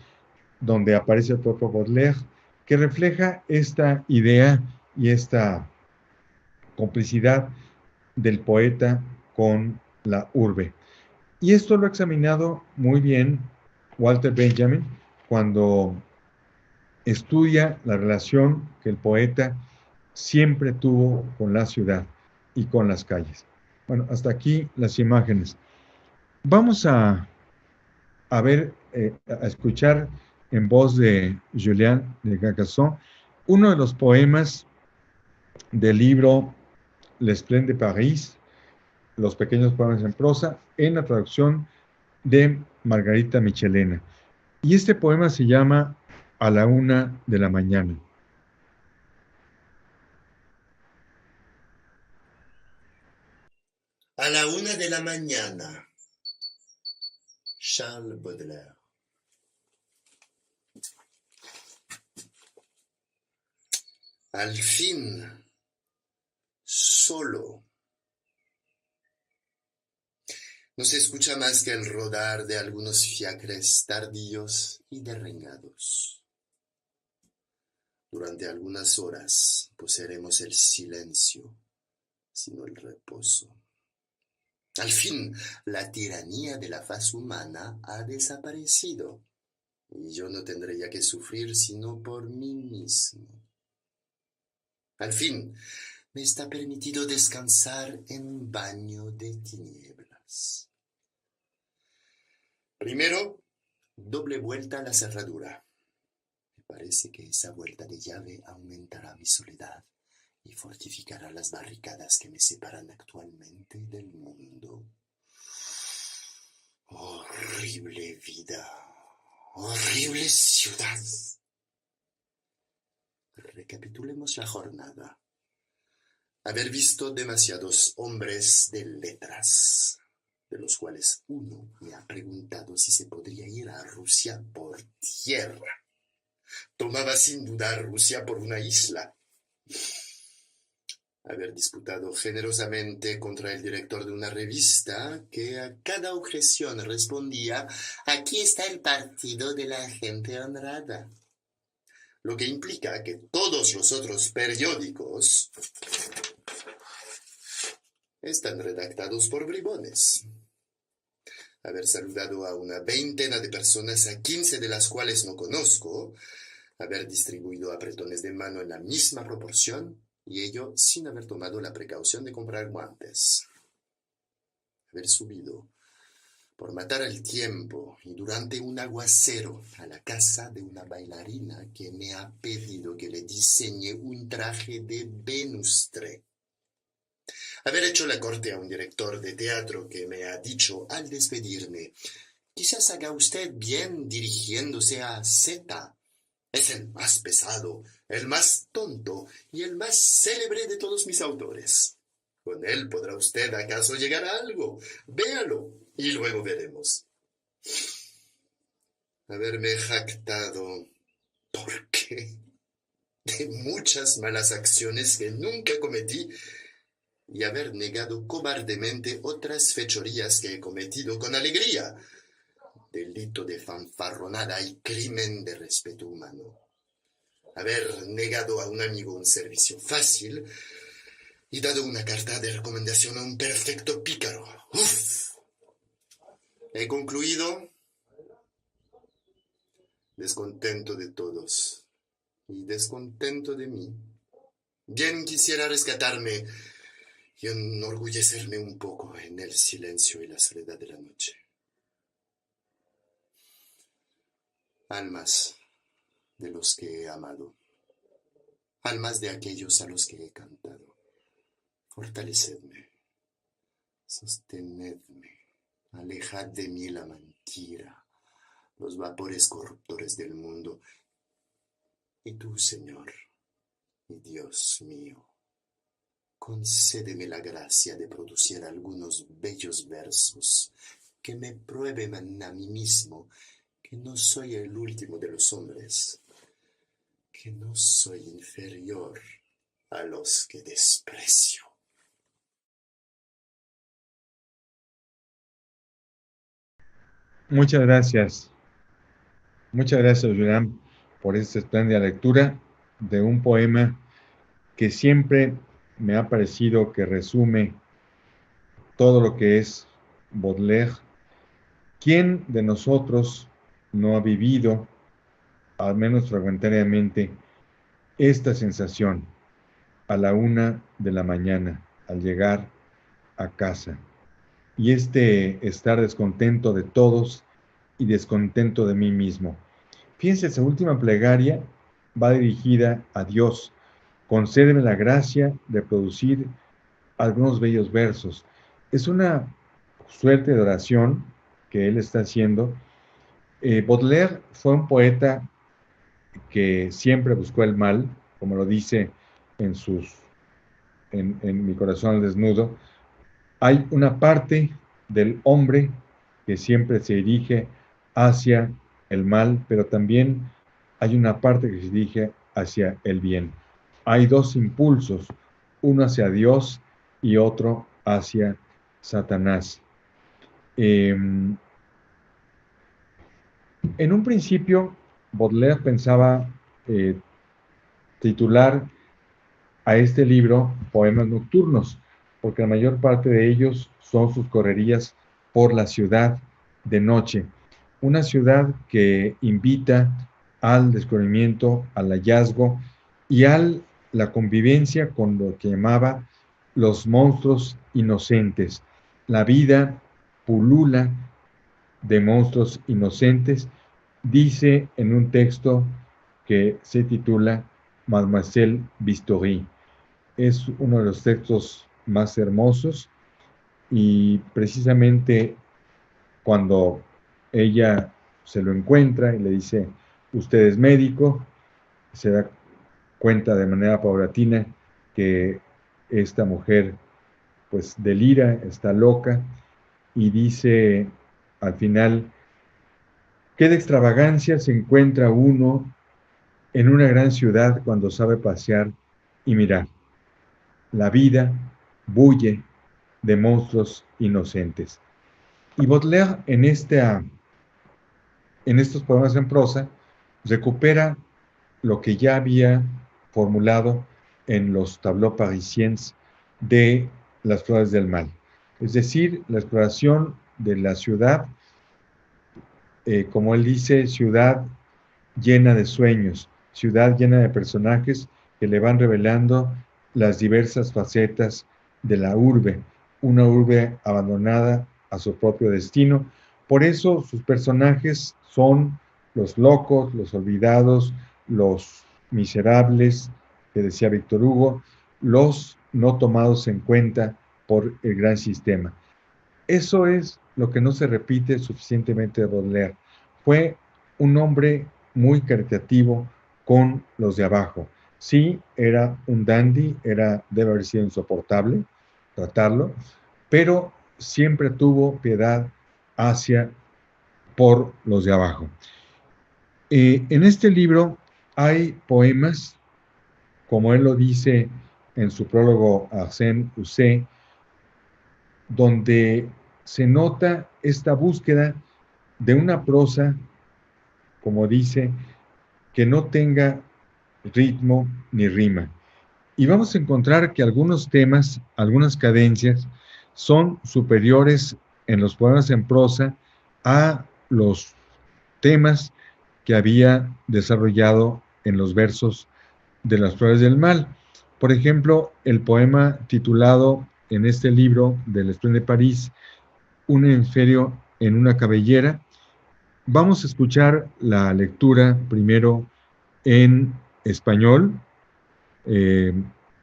donde aparece el propio Baudelaire, que refleja esta idea y esta complicidad del poeta con la urbe. Y esto lo ha examinado muy bien Walter Benjamin cuando estudia la relación que el poeta siempre tuvo con la ciudad y con las calles. Bueno, hasta aquí las imágenes. Vamos a ver, a escuchar en voz de Julien de Carcassonne uno de los poemas del libro L'Esplende de Paris, Los pequeños poemas en prosa, en la traducción de Margarita Michelena. Y este poema se llama A la 1 de la mañana. A la 1 de la mañana. Charles Baudelaire. Al fin, solo. No se escucha más que el rodar de algunos fiacres tardíos y derrengados. Durante algunas horas poseeremos el silencio, sino el reposo. Al fin, la tiranía de la faz humana ha desaparecido, y yo no tendré ya que sufrir sino por mí mismo. Al fin, me está permitido descansar en un baño de tinieblas. Primero, doble vuelta a la cerradura. Me parece que esa vuelta de llave aumentará mi soledad y fortificará las barricadas que me separan actualmente del mundo. Horrible vida, horrible ciudad. Recapitulemos la jornada. Haber visto demasiados hombres de letras, de los cuales uno me ha preguntado si se podría ir a Rusia por tierra. Tomaba sin dudar Rusia por una isla. Haber disputado generosamente contra el director de una revista que a cada objeción respondía: aquí está el partido de la gente honrada. Lo que implica que todos los otros periódicos están redactados por bribones. Haber saludado a una veintena de personas, a 15 de las cuales no conozco, haber distribuido apretones de mano en la misma proporción, y ello sin haber tomado la precaución de comprar guantes. Haber subido, por matar el tiempo y durante un aguacero, a la casa de una bailarina que me ha pedido que le diseñe un traje de Venustre. Haber hecho la corte a un director de teatro que me ha dicho al despedirme: quizás haga usted bien dirigiéndose a Z. Es el más pesado, el más tonto y el más célebre de todos mis autores. Con él podrá usted acaso llegar a algo. Véalo y luego veremos. Haberme jactado, ¿por qué?, de muchas malas acciones que nunca cometí, y haber negado cobardemente otras fechorías que he cometido con alegría. Delito de fanfarronada y crimen de respeto humano. Haber negado a un amigo un servicio fácil y dado una carta de recomendación a un perfecto pícaro. ¡Uf! He concluido descontento de todos y descontento de mí. Bien quisiera rescatarme y enorgullecerme un poco en el silencio y la soledad de la noche. Almas de los que he amado, almas de aquellos a los que he cantado, fortalecedme, sostenedme, alejad de mí la mentira, los vapores corruptores del mundo. Y tú, Señor, mi Dios mío, concédeme la gracia de producir algunos bellos versos que me prueben a mí mismo que no soy el último de los hombres, que no soy inferior a los que desprecio. Muchas gracias. Muchas gracias, Julián, por esta espléndida lectura de un poema que siempre me ha parecido que resume todo lo que es Baudelaire. ¿Quién de nosotros no ha vivido, al menos fragmentariamente, esta sensación a la 1 de la mañana al llegar a casa? Y este estar descontento de todos y descontento de mí mismo. Fíjense, esa última plegaria va dirigida a Dios. Concédeme la gracia de producir algunos bellos versos. Es una suerte de oración que él está haciendo. Baudelaire fue un poeta que siempre buscó el mal, como lo dice en en Mi corazón al desnudo. Hay una parte del hombre que siempre se dirige hacia el mal, pero también hay una parte que se dirige hacia el bien. Hay dos impulsos, uno hacia Dios y otro hacia Satanás. En un principio, Baudelaire pensaba eh, titular a este libro Poemas Nocturnos, porque la mayor parte de ellos son sus correrías por la ciudad de noche. Una ciudad que invita al descubrimiento, al hallazgo y a la convivencia con lo que llamaba los monstruos inocentes. La vida pulula de monstruos inocentes, dice en un texto que se titula Mademoiselle Bistouri. Es uno de los textos más hermosos y precisamente cuando ella se lo encuentra y le dice, usted es médico, se da cuenta de manera paulatina que esta mujer pues delira, está loca y dice al final, ¿qué de extravagancia se encuentra uno en una gran ciudad cuando sabe pasear y mirar? La vida bulle de monstruos inocentes. Y Baudelaire en estos poemas en prosa recupera lo que ya había formulado en los tableaux parisiens de Las Flores del Mal. Es decir, la exploración de la ciudad, como él dice, ciudad llena de sueños, ciudad llena de personajes que le van revelando las diversas facetas de la urbe, una urbe abandonada a su propio destino. Por eso sus personajes son los locos, los olvidados, los miserables, que decía Víctor Hugo, los no tomados en cuenta por el gran sistema. Eso es lo que no se repite suficientemente de Baudelaire. Fue un hombre muy caritativo con los de abajo. Sí, era un dandy, debe haber sido insoportable tratarlo, pero siempre tuvo piedad hacia por los de abajo. En este libro hay poemas, como él lo dice en su prólogo a Arsène Housset, donde se nota esta búsqueda de una prosa, como dice, que no tenga ritmo ni rima. Y vamos a encontrar que algunos temas, algunas cadencias, son superiores en los poemas en prosa a los temas que había desarrollado en los versos de Las Flores del Mal. Por ejemplo, el poema titulado en este libro del Estudio de París, Un hemisferio en una cabellera. Vamos a escuchar la lectura primero en español eh,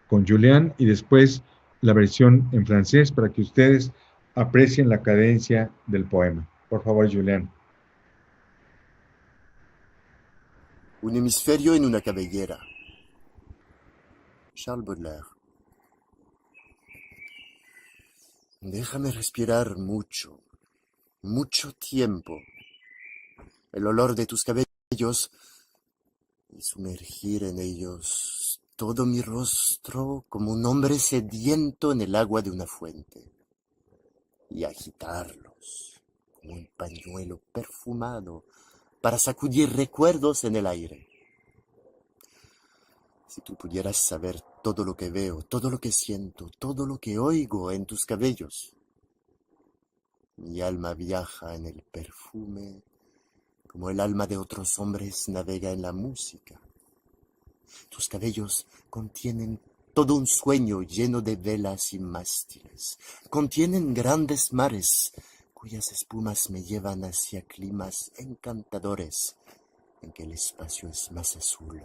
con Julián y después la versión en francés para que ustedes aprecien la cadencia del poema. Por favor, Julián. Un hemisferio en una cabellera. Charles Baudelaire. Déjame respirar mucho, mucho tiempo, el olor de tus cabellos y sumergir en ellos todo mi rostro como un hombre sediento en el agua de una fuente y agitarlos como un pañuelo perfumado para sacudir recuerdos en el aire. Si tú pudieras saber todo lo que veo, todo lo que siento, todo lo que oigo en tus cabellos. Mi alma viaja en el perfume, como el alma de otros hombres navega en la música. Tus cabellos contienen todo un sueño lleno de velas y mástiles. Contienen grandes mares, cuyas espumas me llevan hacia climas encantadores, en que el espacio es más azul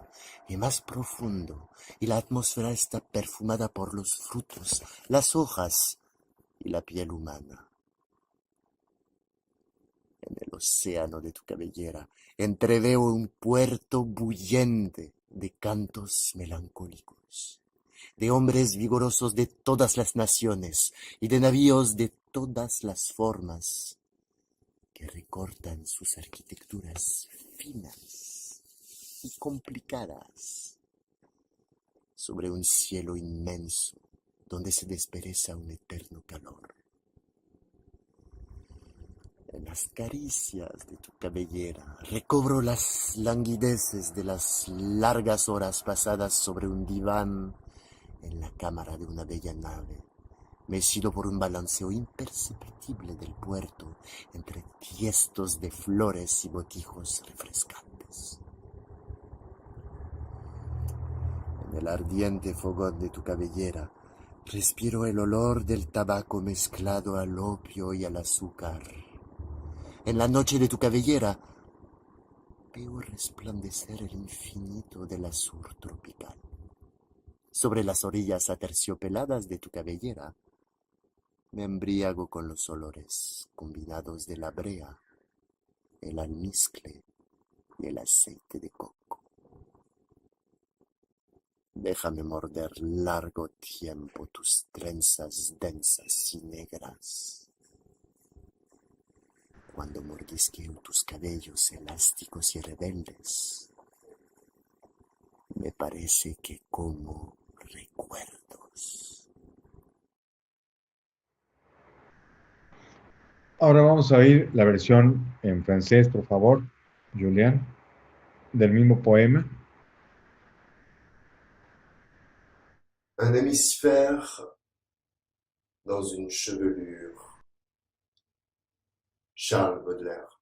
y más profundo, y la atmósfera está perfumada por los frutos, las hojas y la piel humana. En el océano de tu cabellera entreveo un puerto bullente de cantos melancólicos, de hombres vigorosos de todas las naciones y de navíos de todas las formas que recortan sus arquitecturas finas y complicadas sobre un cielo inmenso donde se despereza un eterno calor. En las caricias de tu cabellera recobro las languideces de las largas horas pasadas sobre un diván en la cámara de una bella nave, mecido por un balanceo imperceptible del puerto entre tiestos de flores y botijos refrescantes. En el ardiente fogón de tu cabellera respiro el olor del tabaco mezclado al opio y al azúcar. En la noche de tu cabellera veo resplandecer el infinito del azur tropical. Sobre las orillas aterciopeladas de tu cabellera me embriago con los olores combinados de la brea, el almizcle y el aceite de coco. Déjame morder largo tiempo tus trenzas densas y negras. Cuando mordisqueo tus cabellos elásticos y rebeldes, me parece que como recuerdos. Ahora vamos a oír la versión en francés, por favor, Julián, del mismo poema. Un hémisphère dans une chevelure. Charles Baudelaire.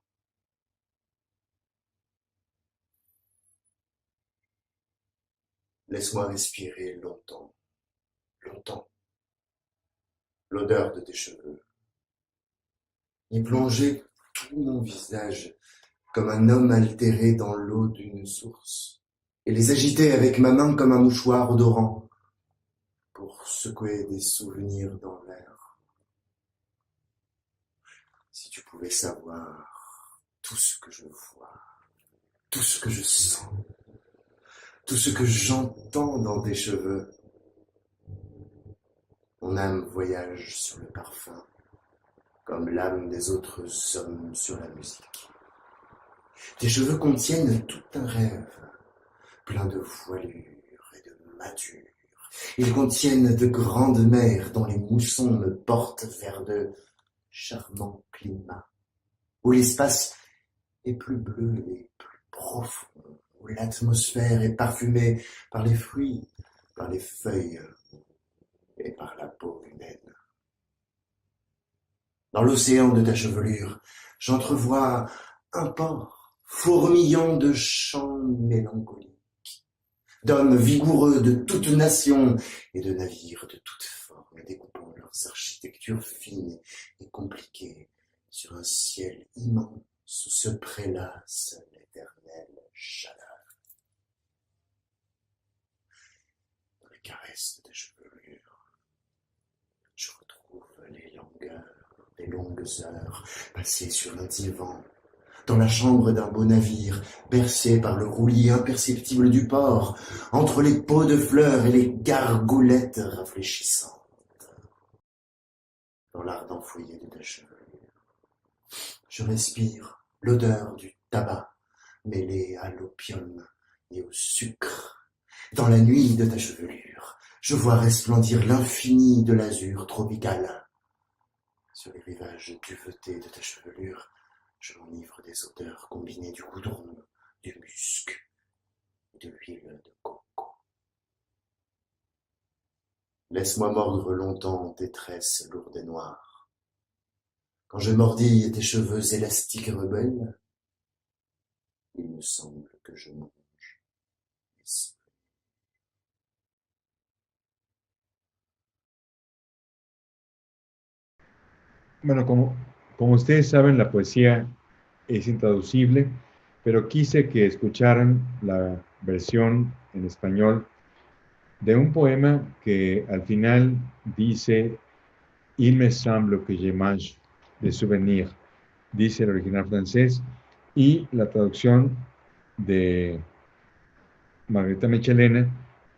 Laisse-moi respirer longtemps, longtemps, l'odeur de tes cheveux. Y plonger tout mon visage comme un homme altéré dans l'eau d'une source, et les agiter avec ma main comme un mouchoir odorant, pour secouer des souvenirs dans l'air. Si tu pouvais savoir tout ce que je vois, tout ce que je sens, tout ce que j'entends dans tes cheveux. Mon âme voyage sur le parfum, comme l'âme des autres hommes sur la musique. Tes cheveux contiennent tout un rêve, plein de voilure et de mâture. Ils contiennent de grandes mers dont les moussons me portent vers de charmants climats, où l'espace est plus bleu et plus profond, où l'atmosphère est parfumée par les fruits, par les feuilles et par la peau humaine. Dans l'océan de ta chevelure, j'entrevois un port fourmillant de chants mélancoliques, d'hommes vigoureux de toute nation et de navires de toutes formes, découpant leurs architectures fines et compliquées sur un ciel immense où se prélasse l'éternelle chaleur. Dans les caresses de ta chevelure, je retrouve les langueurs des longues heures passées sur un divan, dans la chambre d'un beau navire, bercé par le roulis imperceptible du port, entre les pots de fleurs et les gargoulettes rafraîchissantes. dans l'ardent foyer de ta chevelure. Je respire l'odeur du tabac mêlé à l'opium et au sucre. Dans la nuit de ta chevelure, je vois resplendir l'infini de l'azur tropical. Sur les rivages duvetés de ta chevelure, je m'enivre des odeurs combinées du goudron, du musc et de l'huile de coco. Laisse-moi mordre longtemps tes tresses lourdes et noires. Quand je mordille tes cheveux élastiques et rebelles, il me semble que je mange mes souvenirs. Bueno, como ustedes saben, la poesía es intraducible, pero quise que escucharan la versión en español de un poema que al final dice Il me semble que je mange des souvenirs, dice el original francés, y la traducción de Margarita Michelena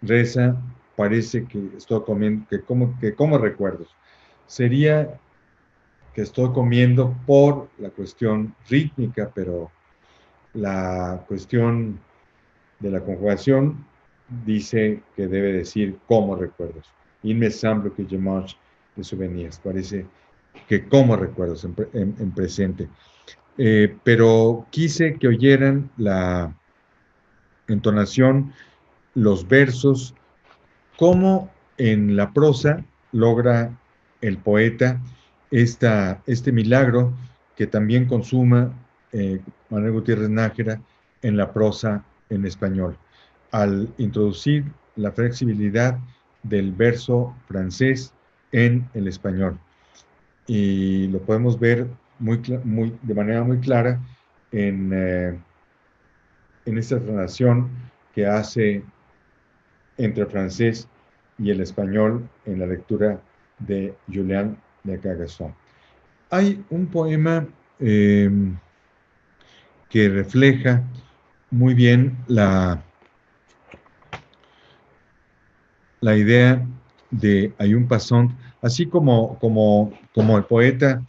reza, parece que estoy comiendo, que como recuerdos. Sería que estoy comiendo por la cuestión rítmica, pero la cuestión de la conjugación dice que debe decir como recuerdos. Il me semble que je mange de souvenirs. Parece que como recuerdos en presente. Pero quise que oyeran la entonación, los versos, cómo en la prosa logra el poeta este milagro que también consuma Manuel Gutiérrez Nájera en la prosa en español, al introducir la flexibilidad del verso francés en el español. Y lo podemos ver de manera muy clara en esta relación que hace entre el francés y el español en la lectura de Julián de Carcassonne. Hay un poema que refleja muy bien la idea de Ayun Passant, así como el poeta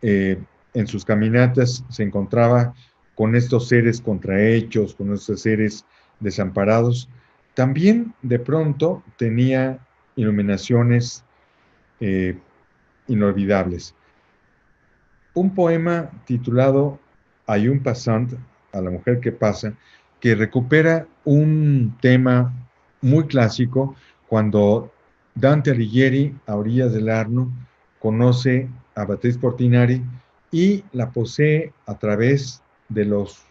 en sus caminatas se encontraba con estos seres contrahechos, con estos seres desamparados, también de pronto tenía iluminaciones eh, inolvidables. Un poema titulado Hay un passant, a la mujer que pasa, que recupera un tema muy clásico cuando Dante Alighieri, a orillas del Arno, conoce a Beatriz Portinari y la posee a través de los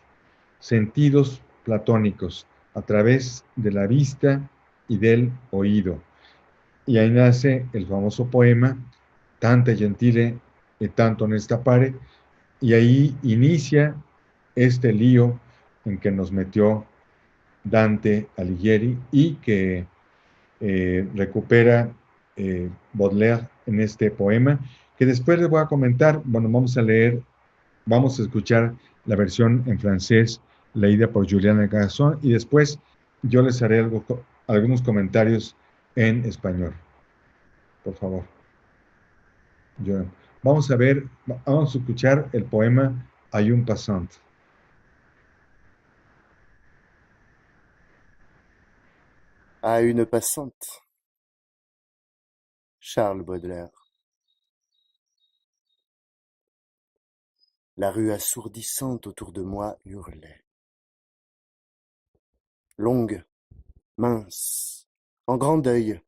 sentidos platónicos, a través de la vista y del oído. Y ahí nace el famoso poema Tante gentile e tanto nesta pare, y ahí inicia este lío en que nos metió Dante Alighieri y que recupera Baudelaire en este poema, que después les voy a comentar. Bueno, vamos a escuchar la versión en francés leída por Juliana Garzón y después yo les haré algunos comentarios en español. Por favor. Yo, vamos a escuchar el poema Hay un passant. À une passante. Charles Baudelaire. La rue assourdissante autour de moi hurlait. Longue, mince, en grand deuil,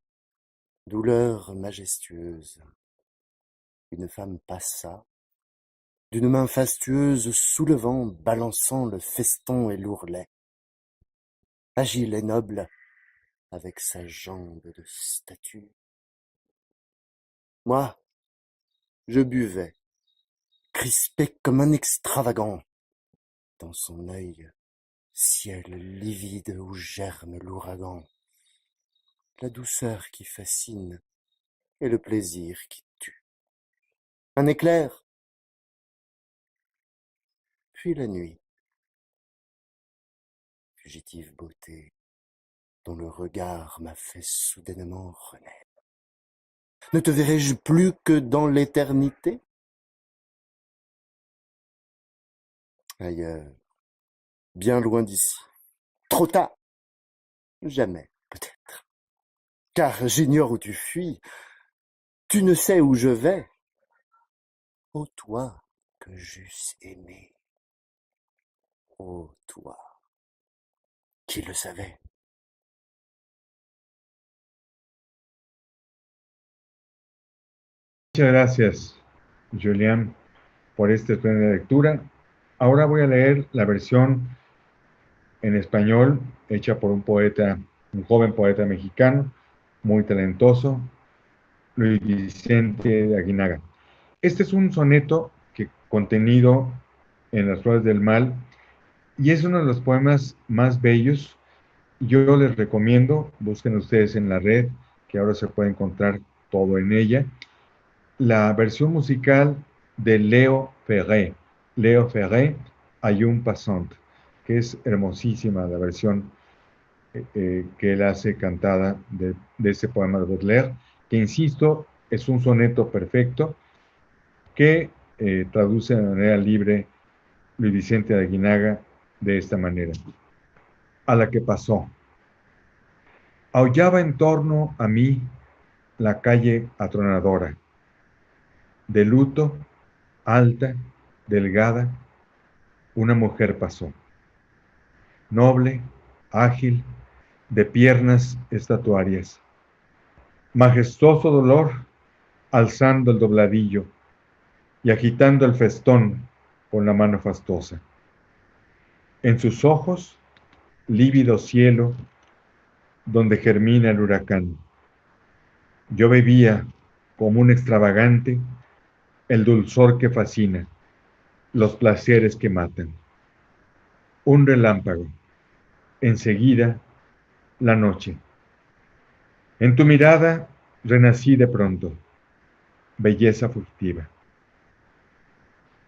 douleur majestueuse. Une femme passa, d'une main fastueuse soulevant, balançant le feston et l'ourlet. Agile et noble, avec sa jambe de statue. Moi, je buvais, crispé comme un extravagant, dans son œil, ciel livide où germe l'ouragan. La douceur qui fascine et le plaisir qui tue. Un éclair, puis la nuit. Fugitive beauté, dont le regard m'a fait soudainement renaître. Ne te verrai-je plus que dans l'éternité? Ailleurs, bien loin d'ici. Trop tard? Jamais, peut-être. Car j'ignore où tu fuis. Tu ne sais où je vais. Ô toi que j'eusse aimé. Ô toi qui le savais. Muchas gracias, Julián, por esta estupenda lectura. Ahora voy a leer la versión en español hecha por un poeta, un joven poeta mexicano, muy talentoso, Luis Vicente de Aguinaga. Este es un soneto que contenido en Las Flores del Mal y es uno de los poemas más bellos. Yo les recomiendo, busquen ustedes en la red, que ahora se puede encontrar todo en ella, la versión musical de Leo Ferré. Leo Ferré, Hay un passant, que es hermosísima la versión que él hace cantada de ese poema de Baudelaire, que insisto, es un soneto perfecto que traduce de manera libre Luis Vicente de Aguinaga de esta manera. A la que pasó. Aullaba en torno a mí la calle atronadora, de luto, alta, delgada, una mujer pasó, noble, ágil, de piernas estatuarias, majestuoso dolor, alzando el dobladillo y agitando el festón con la mano fastosa. En sus ojos, lívido cielo, donde germina el huracán. Yo bebía, como un extravagante, el dulzor que fascina, los placeres que matan. Un relámpago, enseguida, la noche. En tu mirada renací de pronto, belleza furtiva.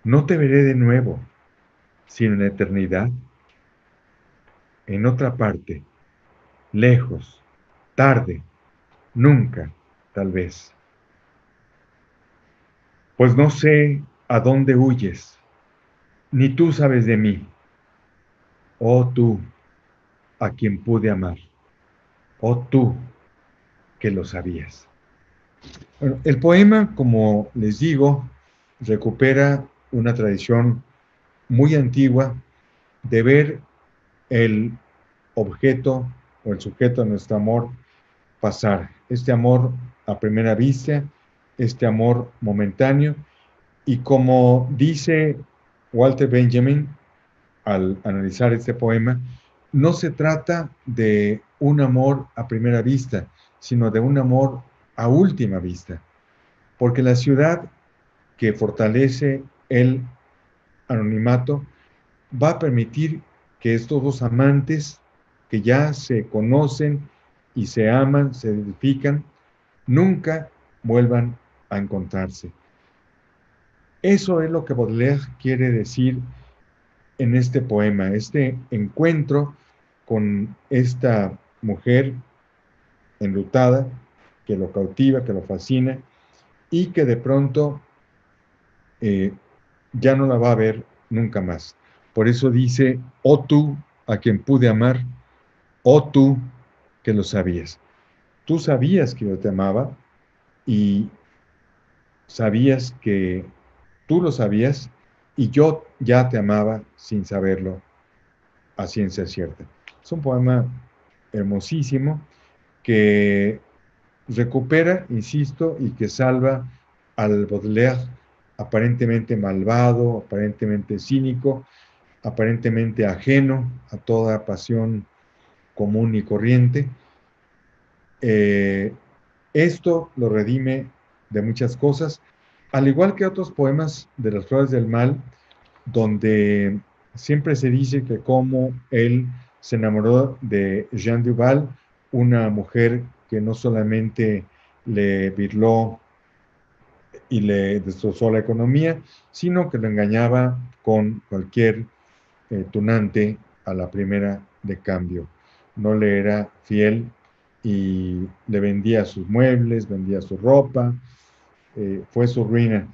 No te veré de nuevo, sino en la eternidad, en otra parte, lejos, tarde, nunca, tal vez. Pues no sé a dónde huyes, ni tú sabes de mí, oh tú, a quien pude amar, oh tú, que lo sabías. Bueno, el poema, como les digo, recupera una tradición muy antigua de ver el objeto o el sujeto de nuestro amor pasar. Este amor a primera vista, este amor momentáneo. Y como dice Walter Benjamin al analizar este poema, no se trata de un amor a primera vista, sino de un amor a última vista. Porque la ciudad que fortalece el anonimato va a permitir que estos dos amantes que ya se conocen y se aman, se edifican, nunca vuelvan a encontrarse. Eso es lo que Baudelaire quiere decir en este poema, este encuentro con esta mujer enlutada que lo cautiva, que lo fascina y que de pronto eh, ya no la va a ver nunca más. Por eso dice, oh tú a quien pude amar, oh tú que lo sabías. Tú sabías que yo te amaba y sabías que tú lo sabías y yo ya te amaba sin saberlo a ciencia cierta. Es un poema hermosísimo que recupera, insisto, y que salva al Baudelaire aparentemente malvado, aparentemente cínico, aparentemente ajeno a toda pasión común y corriente. Eh, Esto lo redime de muchas cosas, al igual que otros poemas de las Flores del Mal, donde siempre se dice que como él se enamoró de Jeanne Duval, una mujer que no solamente le birló y le destrozó la economía, sino que lo engañaba con cualquier tunante a la primera de cambio. No le era fiel y le vendía sus muebles, vendía su ropa, fue su ruina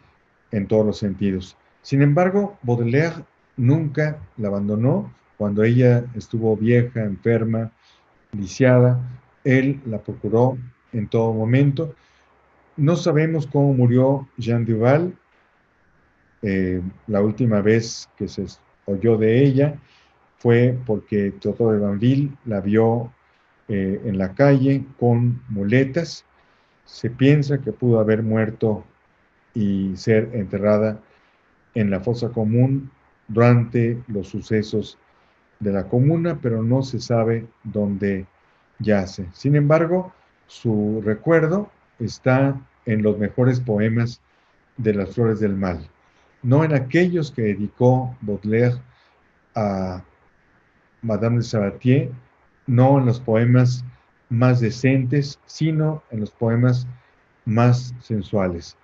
en todos los sentidos. Sin embargo, Baudelaire nunca la abandonó. Cuando ella estuvo vieja, enferma, lisiada, él la procuró en todo momento. No sabemos cómo murió Jean Duval. La última vez que se oyó de ella fue porque Teodoro de Banville la vio en la calle con muletas. Se piensa que pudo haber muerto y ser enterrada en la fosa común durante los sucesos de la comuna, pero no se sabe dónde yace. Sin embargo, su recuerdo está en los mejores poemas de las Flores del Mal, no en aquellos que dedicó Baudelaire a Madame de Sabatier, no en los poemas más decentes, sino en los poemas más sensuales.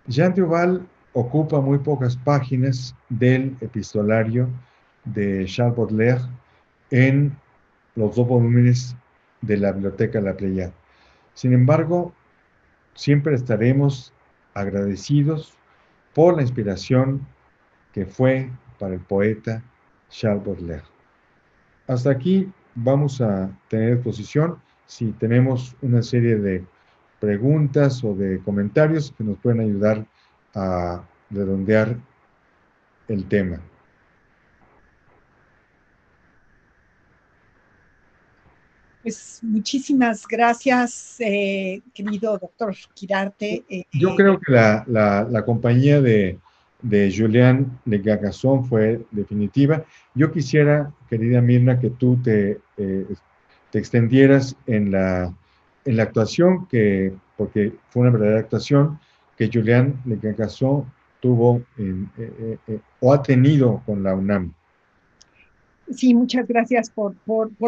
Jean Duval ocupa muy pocas páginas del epistolario de Charles Baudelaire en los dos volúmenes de la Biblioteca La Pleyade. Sin embargo, siempre estaremos agradecidos por la inspiración que fue para el poeta Charles Baudelaire. Hasta aquí vamos a tener exposición. Si tenemos una serie de preguntas o de comentarios que nos pueden ayudar a redondear el tema. Pues muchísimas gracias, querido doctor Quirarte. Yo creo que la compañía de Julián Le Cargasson fue definitiva. Yo quisiera, querida Mirna, que tú te extendieras en la actuación, porque fue una verdadera actuación que Julián Le Cargasson tuvo o ha tenido con la UNAM. Sí, muchas gracias por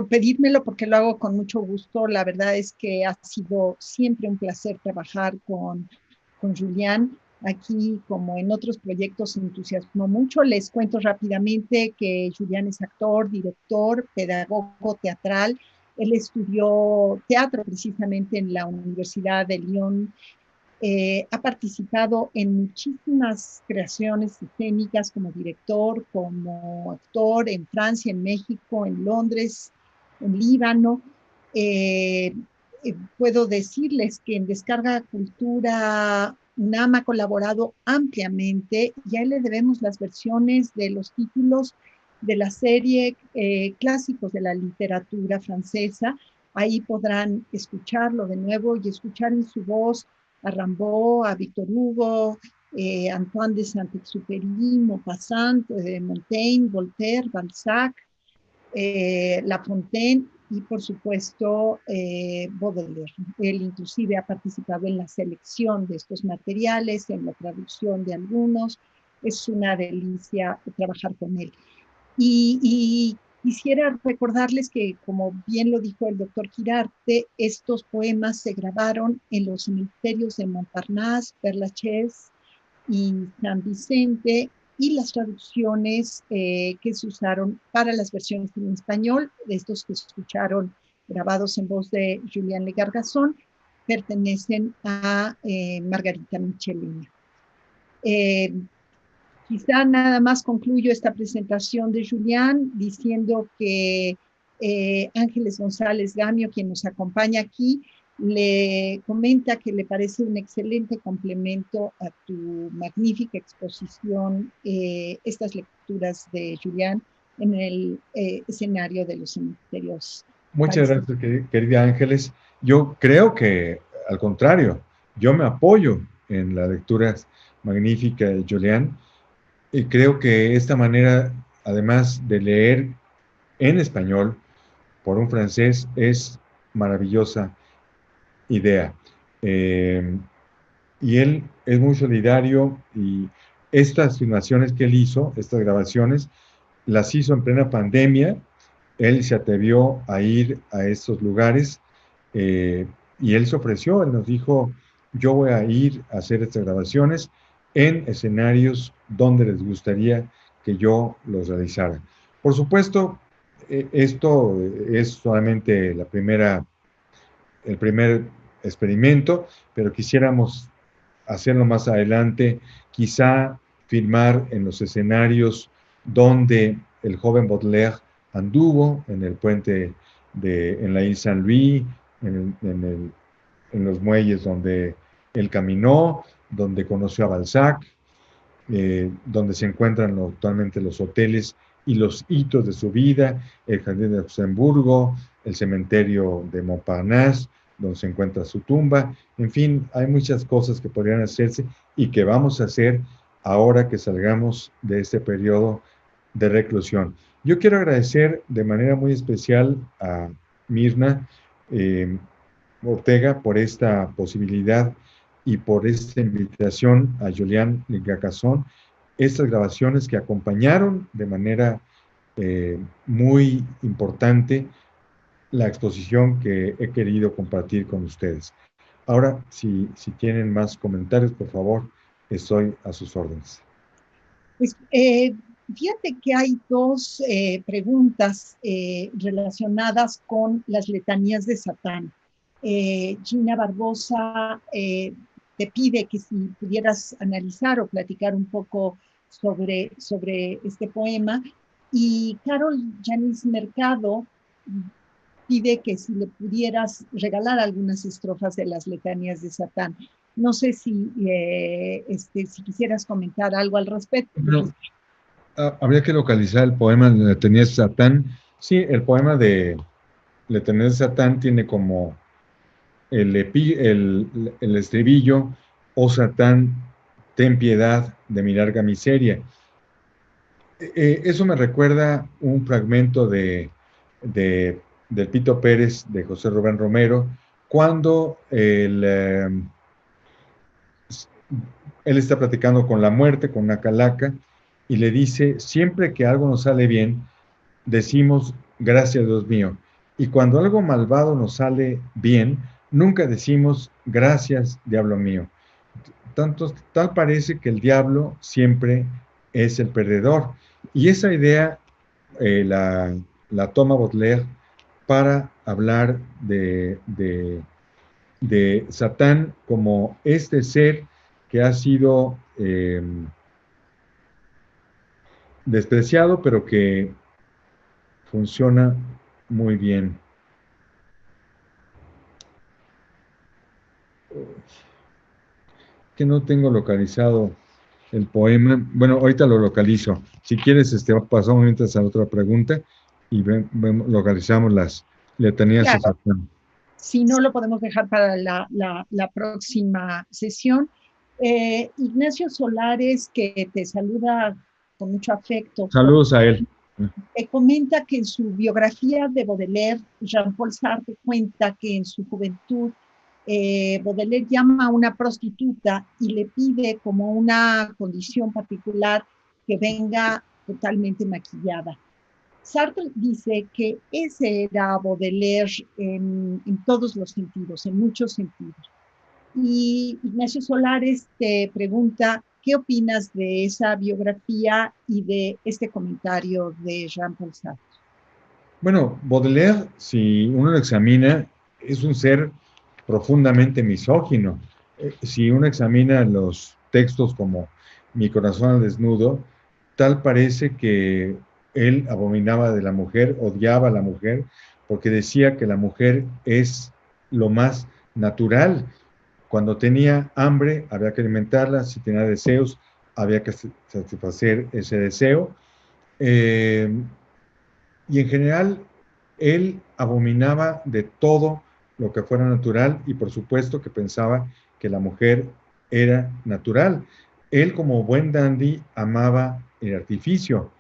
pedírmelo, porque lo hago con mucho gusto. La verdad es que ha sido siempre un placer trabajar con Julián. Aquí, como en otros proyectos, se entusiasmó mucho. Les cuento rápidamente que Julián es actor, director, pedagogo teatral. Él estudió teatro precisamente en la Universidad de Lyon. Ha participado en muchísimas creaciones escénicas como director, como actor en Francia, en México, en Londres, en Líbano. Puedo decirles que en Descarga Cultura UNAM ha colaborado ampliamente y a él le debemos las versiones de los títulos de la serie clásicos de la literatura francesa. Ahí podrán escucharlo de nuevo y escuchar en su voz a Rimbaud, a Victor Hugo, Antoine de Saint-Exupéry, Maupassant, Montaigne, Voltaire, Balzac, La Fontaine y por supuesto Baudelaire. Él inclusive ha participado en la selección de estos materiales, en la traducción de algunos. Es una delicia trabajar con él. Y quisiera recordarles que, como bien lo dijo el doctor Quirarte, estos poemas se grabaron en los cementerios de Montparnasse, Père Lachaise y San Vicente, y las traducciones que se usaron para las versiones en español, de estos que se escucharon grabados en voz de Julián Le Cargasson, pertenecen a Margarita Michelena. Quizá nada más concluyo esta presentación de Julián diciendo que Ángeles González Gamio, quien nos acompaña aquí, le comenta que le parece un excelente complemento a tu magnífica exposición, estas lecturas de Julián en el escenario de los cementerios. Muchas gracias, querida Ángeles. Yo creo que, al contrario, yo me apoyo en la lectura magnífica de Julián. Y creo que esta manera, además de leer en español por un francés, es maravillosa idea. Y él es muy solidario y estas filmaciones que él hizo, estas grabaciones, las hizo en plena pandemia. Él se atrevió a ir a estos lugares y él se ofreció, él nos dijo, yo voy a ir a hacer estas grabaciones en escenarios donde les gustaría que yo los realizara. Por supuesto, esto es solamente la primera el primer experimento, pero quisiéramos hacerlo más adelante, quizá filmar en los escenarios donde el joven Baudelaire anduvo, en el puente en la isla San Luis, en los muelles donde él caminó, donde conoció a Balzac, donde se encuentran actualmente los hoteles y los hitos de su vida, el Jardín de Luxemburgo, el cementerio de Montparnasse, donde se encuentra su tumba. En fin, hay muchas cosas que podrían hacerse y que vamos a hacer ahora que salgamos de este periodo de reclusión. Yo quiero agradecer de manera muy especial a Mirna Ortega por esta posibilidad y por esta invitación a Julián Ligacazón, estas grabaciones que acompañaron de manera muy importante la exposición que he querido compartir con ustedes. Ahora, si tienen más comentarios, por favor, estoy a sus órdenes. Pues fíjate que hay dos preguntas relacionadas con las letanías de Satán. Gina Barbosa te pide que si pudieras analizar o platicar un poco sobre este poema, y Carol Yanis Mercado pide que si le pudieras regalar algunas estrofas de las letanías de Satán. No sé si quisieras comentar algo al respecto. No, habría que localizar el poema de Letanías de Satán. Sí, el poema de Letanías de Satán tiene como el estribillo: oh Satán, ten piedad de mi larga miseria. Eso me recuerda un fragmento del Pito Pérez de José Rubén Romero, cuando él está platicando con la muerte, con una calaca, y le dice: siempre que algo nos sale bien, decimos gracias Dios mío. Y cuando algo malvado nos sale bien, nunca decimos gracias diablo mío. Tal parece que el diablo siempre es el perdedor. Y esa idea la toma Baudelaire para hablar de Satán como este ser que ha sido despreciado, pero que funciona muy bien. Que no tengo localizado el poema. Bueno, ahorita lo localizo. Si quieres, pasamos mientras a otra pregunta y localizamos las letanías de Satán. Si no, lo podemos dejar para la próxima sesión. Ignacio Solares, que te saluda con mucho afecto. Saludos a él. Comenta que en su biografía de Baudelaire, Jean-Paul Sartre cuenta que en su juventud Baudelaire llama a una prostituta y le pide como una condición particular que venga totalmente maquillada. Sartre dice que ese era Baudelaire en todos los sentidos, en muchos sentidos. Y Ignacio Solares te pregunta, ¿qué opinas de esa biografía y de este comentario de Jean-Paul Sartre? Bueno, Baudelaire, si uno lo examina, es un ser profundamente misógino. Si uno examina los textos como Mi corazón al desnudo, tal parece que él abominaba de la mujer, odiaba a la mujer, porque decía que la mujer es lo más natural. Cuando tenía hambre, había que alimentarla; si tenía deseos, había que satisfacer ese deseo. Y en general, él abominaba de todo lo que fuera natural, y por supuesto que pensaba que la mujer era natural. Él, como buen dandy, amaba el artificio.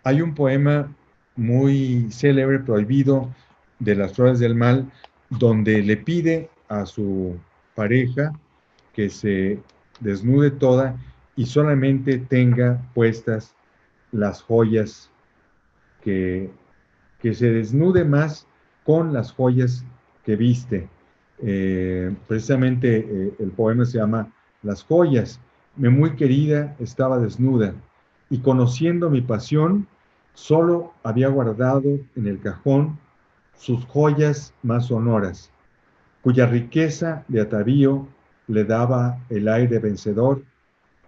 Hay un poema muy célebre, Prohibido, de Las Flores del Mal, donde le pide a su pareja que se desnude toda y solamente tenga puestas las joyas, que se desnude más con las joyas que viste. Precisamente el poema se llama Las joyas. Mi muy querida estaba desnuda, y conociendo mi pasión, solo había guardado en el cajón sus joyas más sonoras. cuya riqueza de atavío le daba el aire vencedor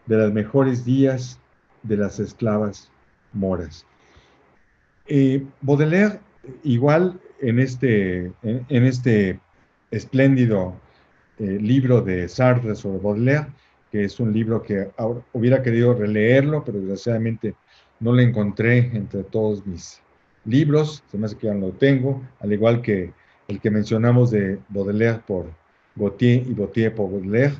de los mejores días de las esclavas moras. Baudelaire, igual en este espléndido libro de Sartre sobre Baudelaire, que es un libro que hubiera querido releerlo, pero desgraciadamente no lo encontré entre todos mis libros, se me hace que ya no lo tengo, al igual que el que mencionamos de Baudelaire por Gautier y Gautier por Baudelaire.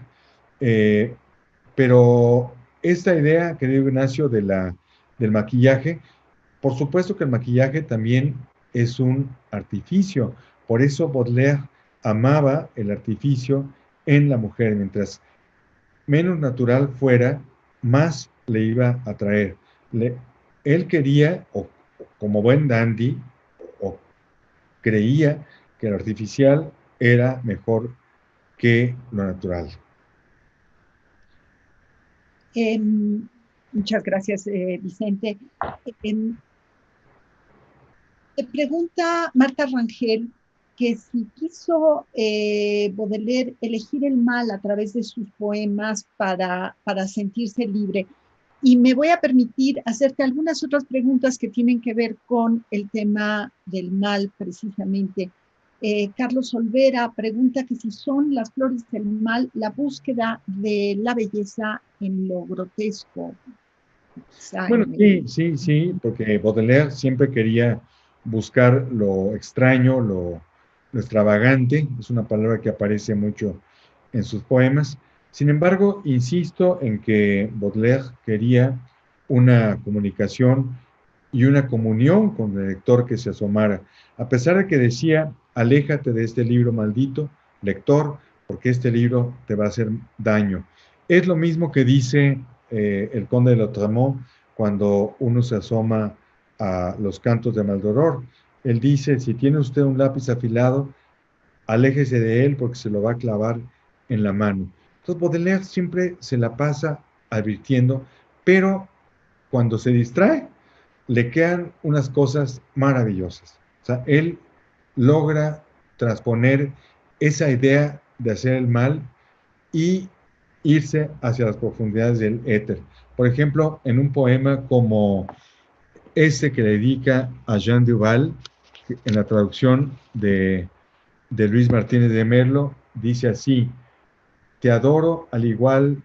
Pero esta idea, querido Ignacio, del maquillaje, por supuesto que el maquillaje también es un artificio. Por eso Baudelaire amaba el artificio en la mujer. Mientras menos natural fuera, más le iba a atraer. Él quería, o como buen dandy, o creía que lo artificial era mejor que lo natural. Muchas gracias, Vicente. Te pregunta Marta Rangel que si quiso Baudelaire elegir el mal a través de sus poemas para sentirse libre. Y me voy a permitir hacerte algunas otras preguntas que tienen que ver con el tema del mal, precisamente. Carlos Olvera pregunta que si son las flores del mal la búsqueda de la belleza en lo grotesco. Bueno, sí, porque Baudelaire siempre quería buscar lo extraño, lo extravagante, es una palabra que aparece mucho en sus poemas. Sin embargo, insisto en que Baudelaire quería una comunicación y una comunión con el lector que se asomara, a pesar de que decía, aléjate de este libro maldito, lector, porque este libro te va a hacer daño. Es lo mismo que dice el conde de Lautréamont cuando uno se asoma a los cantos de Maldoror. Él dice, si tiene usted un lápiz afilado, aléjese de él porque se lo va a clavar en la mano. Entonces Baudelaire siempre se la pasa advirtiendo, pero cuando se distrae, le quedan unas cosas maravillosas. O sea, él logra transponer esa idea de hacer el mal y irse hacia las profundidades del éter. Por ejemplo, en un poema como este que le dedica a Jean Duval, en la traducción de Luis Martínez de Merlo, dice así, te adoro al igual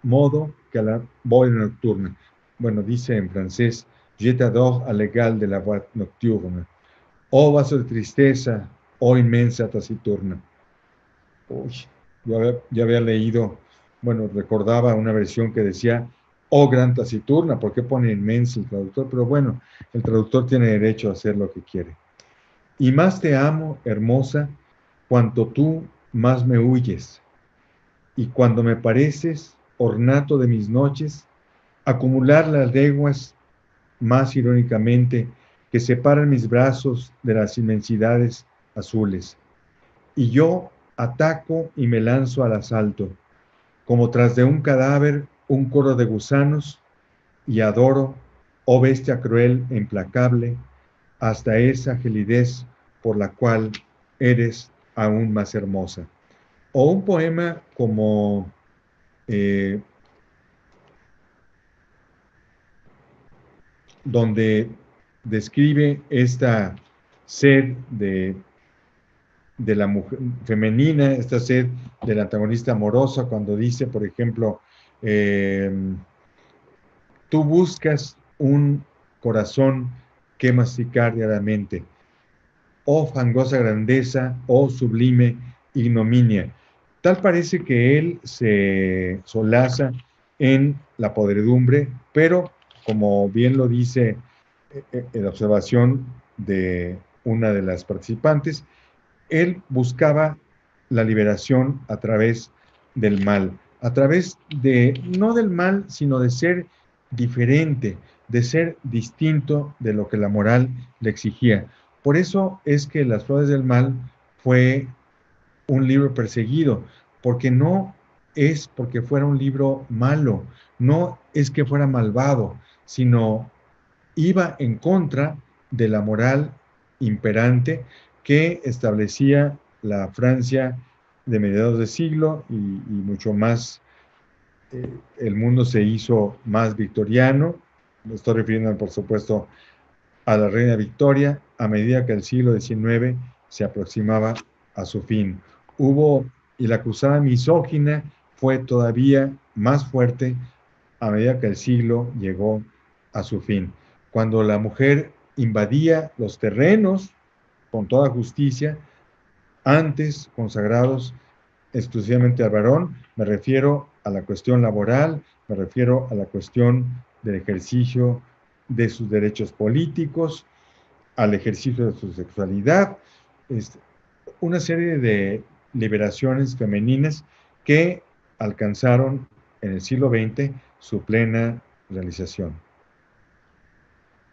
modo que a la boîte nocturne. Bueno, dice en francés, je t'adore à l'égal de la boîte nocturne. Oh vaso de tristeza, oh inmensa taciturna. Uy, yo había leído, bueno, recordaba una versión que decía, oh gran taciturna, ¿por qué pone inmensa el traductor? Pero bueno, el traductor tiene derecho a hacer lo que quiere. Y más te amo, hermosa, cuanto tú más me huyes. Y cuando me pareces, ornato de mis noches, acumular las leguas más irónicamente que separan mis brazos de las inmensidades azules. Y yo ataco y me lanzo al asalto, como tras de un cadáver un coro de gusanos, y adoro, oh bestia cruel e implacable, hasta esa gelidez por la cual eres aún más hermosa. O un poema como donde describe esta sed de la mujer femenina, esta sed del antagonista amorosa, cuando dice, por ejemplo, tú buscas un corazón que masticar diariamente, oh fangosa grandeza, oh sublime ignominia. Tal parece que él se solaza en la podredumbre, pero como bien lo dice en la observación de una de las participantes, él buscaba la liberación a través del mal, a través de, no del mal, sino de ser diferente, de ser distinto de lo que la moral le exigía. Por eso es que Las Flores del Mal fue un libro perseguido, porque no es porque fuera un libro malo, no es que fuera malvado, sino iba en contra de la moral imperante que establecía la Francia de mediados de siglo y mucho más, el mundo se hizo más victoriano. Me estoy refiriendo, por supuesto, a la reina Victoria a medida que el siglo XIX se aproximaba a su fin. Y la cruzada misógina fue todavía más fuerte a medida que el siglo llegó a su fin. Cuando la mujer invadía los terrenos con toda justicia, antes consagrados exclusivamente al varón, me refiero a la cuestión laboral, me refiero a la cuestión del ejercicio de sus derechos políticos, al ejercicio de su sexualidad, este, una serie de liberaciones femeninas que alcanzaron en el siglo XX su plena realización.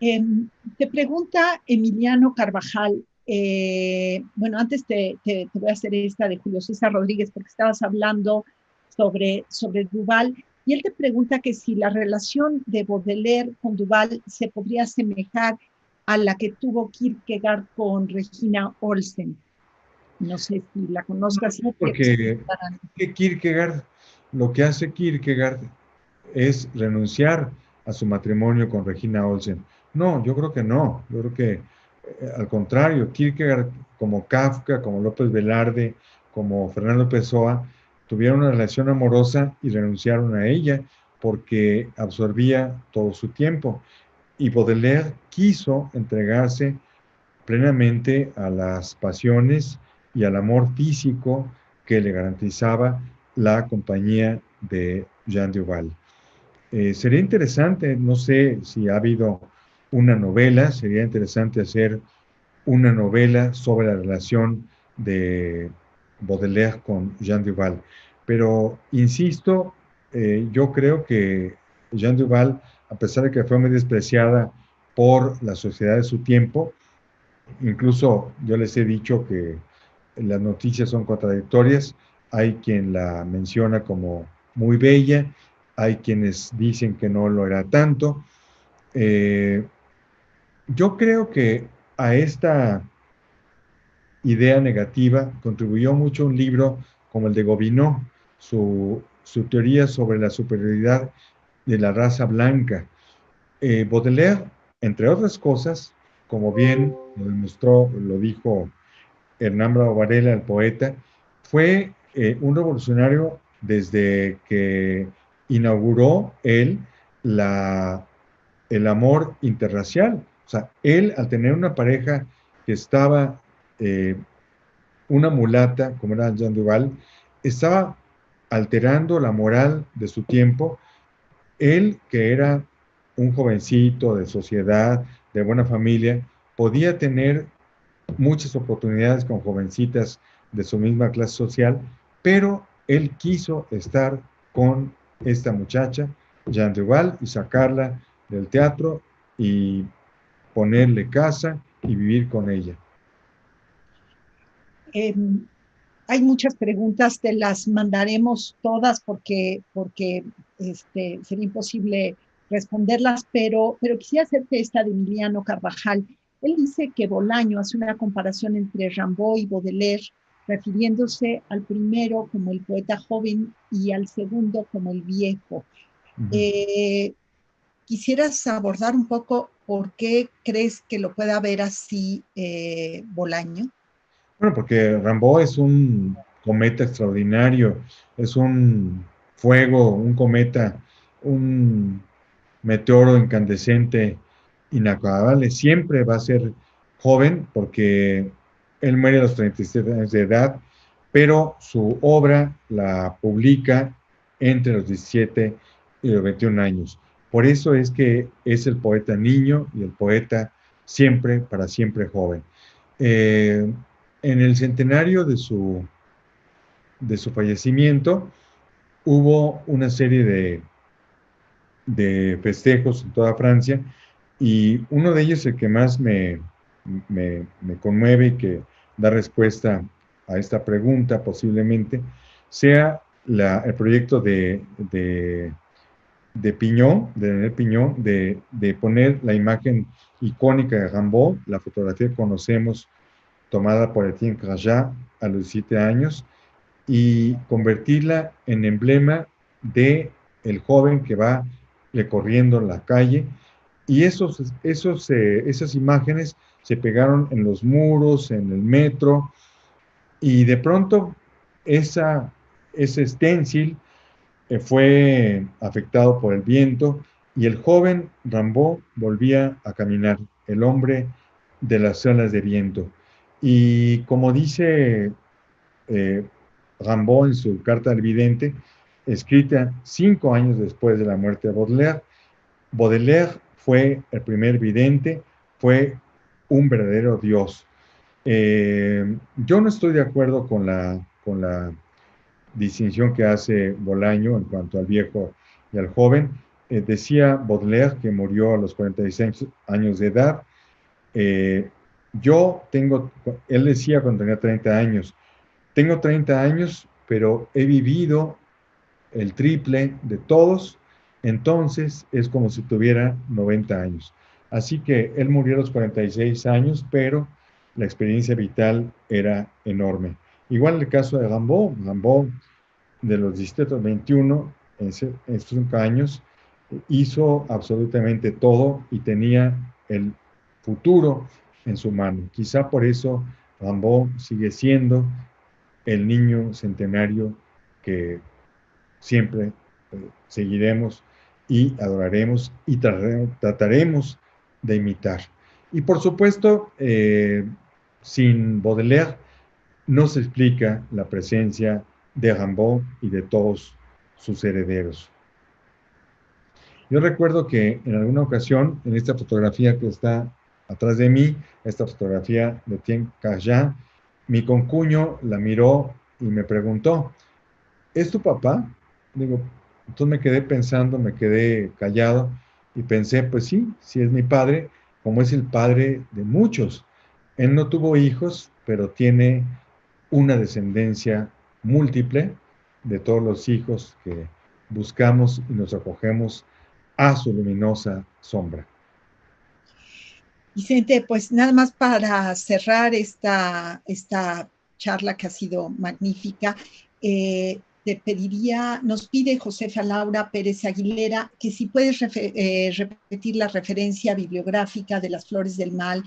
Te pregunta Emiliano Carvajal, bueno, antes te voy a hacer esta de Julio César Rodríguez, porque estabas hablando sobre Duval, y él te pregunta que si la relación de Baudelaire con Duval se podría asemejar a la que tuvo Kierkegaard con Regina Olsen. No sé si la conozcas. No, porque Kierkegaard, lo que hace Kierkegaard es renunciar a su matrimonio con Regina Olsen. No, yo creo que no. Yo creo que al contrario, Kierkegaard, como Kafka, como López Velarde, como Fernando Pessoa, tuvieron una relación amorosa y renunciaron a ella porque absorbía todo su tiempo. Y Baudelaire quiso entregarse plenamente a las pasiones y al amor físico que le garantizaba la compañía de Jean Duval. Sería interesante, no sé si ha habido una novela, sería interesante hacer una novela sobre la relación de Baudelaire con Jean Duval. Pero, insisto, yo creo que Jean Duval, a pesar de que fue muy despreciada por la sociedad de su tiempo, incluso yo les he dicho que las noticias son contradictorias. Hay quien la menciona como muy bella, hay quienes dicen que no lo era tanto. Eh, yo creo que a esta idea negativa contribuyó mucho un libro como el de Gobineau, su teoría sobre la superioridad de la raza blanca. Baudelaire, entre otras cosas, como bien lo demostró, lo dijo Hernán Bravo Varela, el poeta, fue un revolucionario desde que inauguró él la, el amor interracial. O sea, él al tener una pareja que estaba, eh, una mulata, como era Jean Duval, estaba alterando la moral de su tiempo. Él, que era un jovencito de sociedad, de buena familia, podía tener muchas oportunidades con jovencitas de su misma clase social, pero él quiso estar con esta muchacha, Jean Duval, y sacarla del teatro y ponerle casa y vivir con ella. Eh, hay muchas preguntas, te las mandaremos todas porque sería imposible responderlas, pero quisiera hacerte esta de Emiliano Carvajal. Él dice que Bolaño hace una comparación entre Rimbaud y Baudelaire, refiriéndose al primero como el poeta joven y al segundo como el viejo. Eh, ¿Quisieras abordar un poco por qué crees que lo pueda ver así Bolaño? Bueno, porque Rimbaud es un cometa extraordinario, es un fuego, un cometa, un meteoro incandescente, inacabable. Siempre va a ser joven porque él muere a los 37 años de edad, pero su obra la publica entre los 17 y los 21 años. Por eso es que es el poeta niño y el poeta siempre, para siempre joven. Eh, en el centenario de su fallecimiento hubo una serie de festejos en toda Francia y uno de ellos, el que más me conmueve y que da respuesta a esta pregunta posiblemente, sea el proyecto de Piñón, de Daniel Piñón, de poner la imagen icónica de Rimbaud, la fotografía que conocemos tomada por Etienne Grajat a los 17 años, y convertirla en emblema de el joven que va recorriendo la calle. Y esas imágenes se pegaron en los muros, en el metro, y de pronto ese stencil fue afectado por el viento y el joven Rimbaud volvía a caminar, el hombre de las olas de viento. Y como dice Rimbaud en su carta al vidente, escrita 5 años después de la muerte de Baudelaire, Baudelaire fue el primer vidente, fue un verdadero dios. Yo no estoy de acuerdo con la distinción que hace Bolaño en cuanto al viejo y al joven. Decía Baudelaire que murió a los 46 años de edad. Él decía cuando tenía 30 años, tengo 30 años, pero he vivido el triple de todos, entonces es como si tuviera 90 años. Así que él murió a los 46 años, pero la experiencia vital era enorme. Igual el caso de Rimbaud, de los 17 a 21, en estos 5 años, hizo absolutamente todo y tenía el futuro en su mano. Quizá por eso Rimbaud sigue siendo el niño centenario que siempre seguiremos y adoraremos y trataremos de imitar. Y por supuesto, sin Baudelaire no se explica la presencia de Rimbaud y de todos sus herederos. Yo recuerdo que en alguna ocasión, en esta fotografía que está atrás de mí, esta fotografía de Etienne Carjat, mi concuño la miró y me preguntó, ¿es tu papá? Digo, entonces me quedé pensando, me quedé callado y pensé, pues sí, sí es mi padre, como es el padre de muchos. Él no tuvo hijos, pero tiene una descendencia múltiple de todos los hijos que buscamos y nos acogemos a su luminosa sombra. Vicente, pues nada más para cerrar esta charla que ha sido magnífica, te pediría, nos pide Josefa Laura Pérez Aguilera, que si puedes repetir la referencia bibliográfica de Las Flores del Mal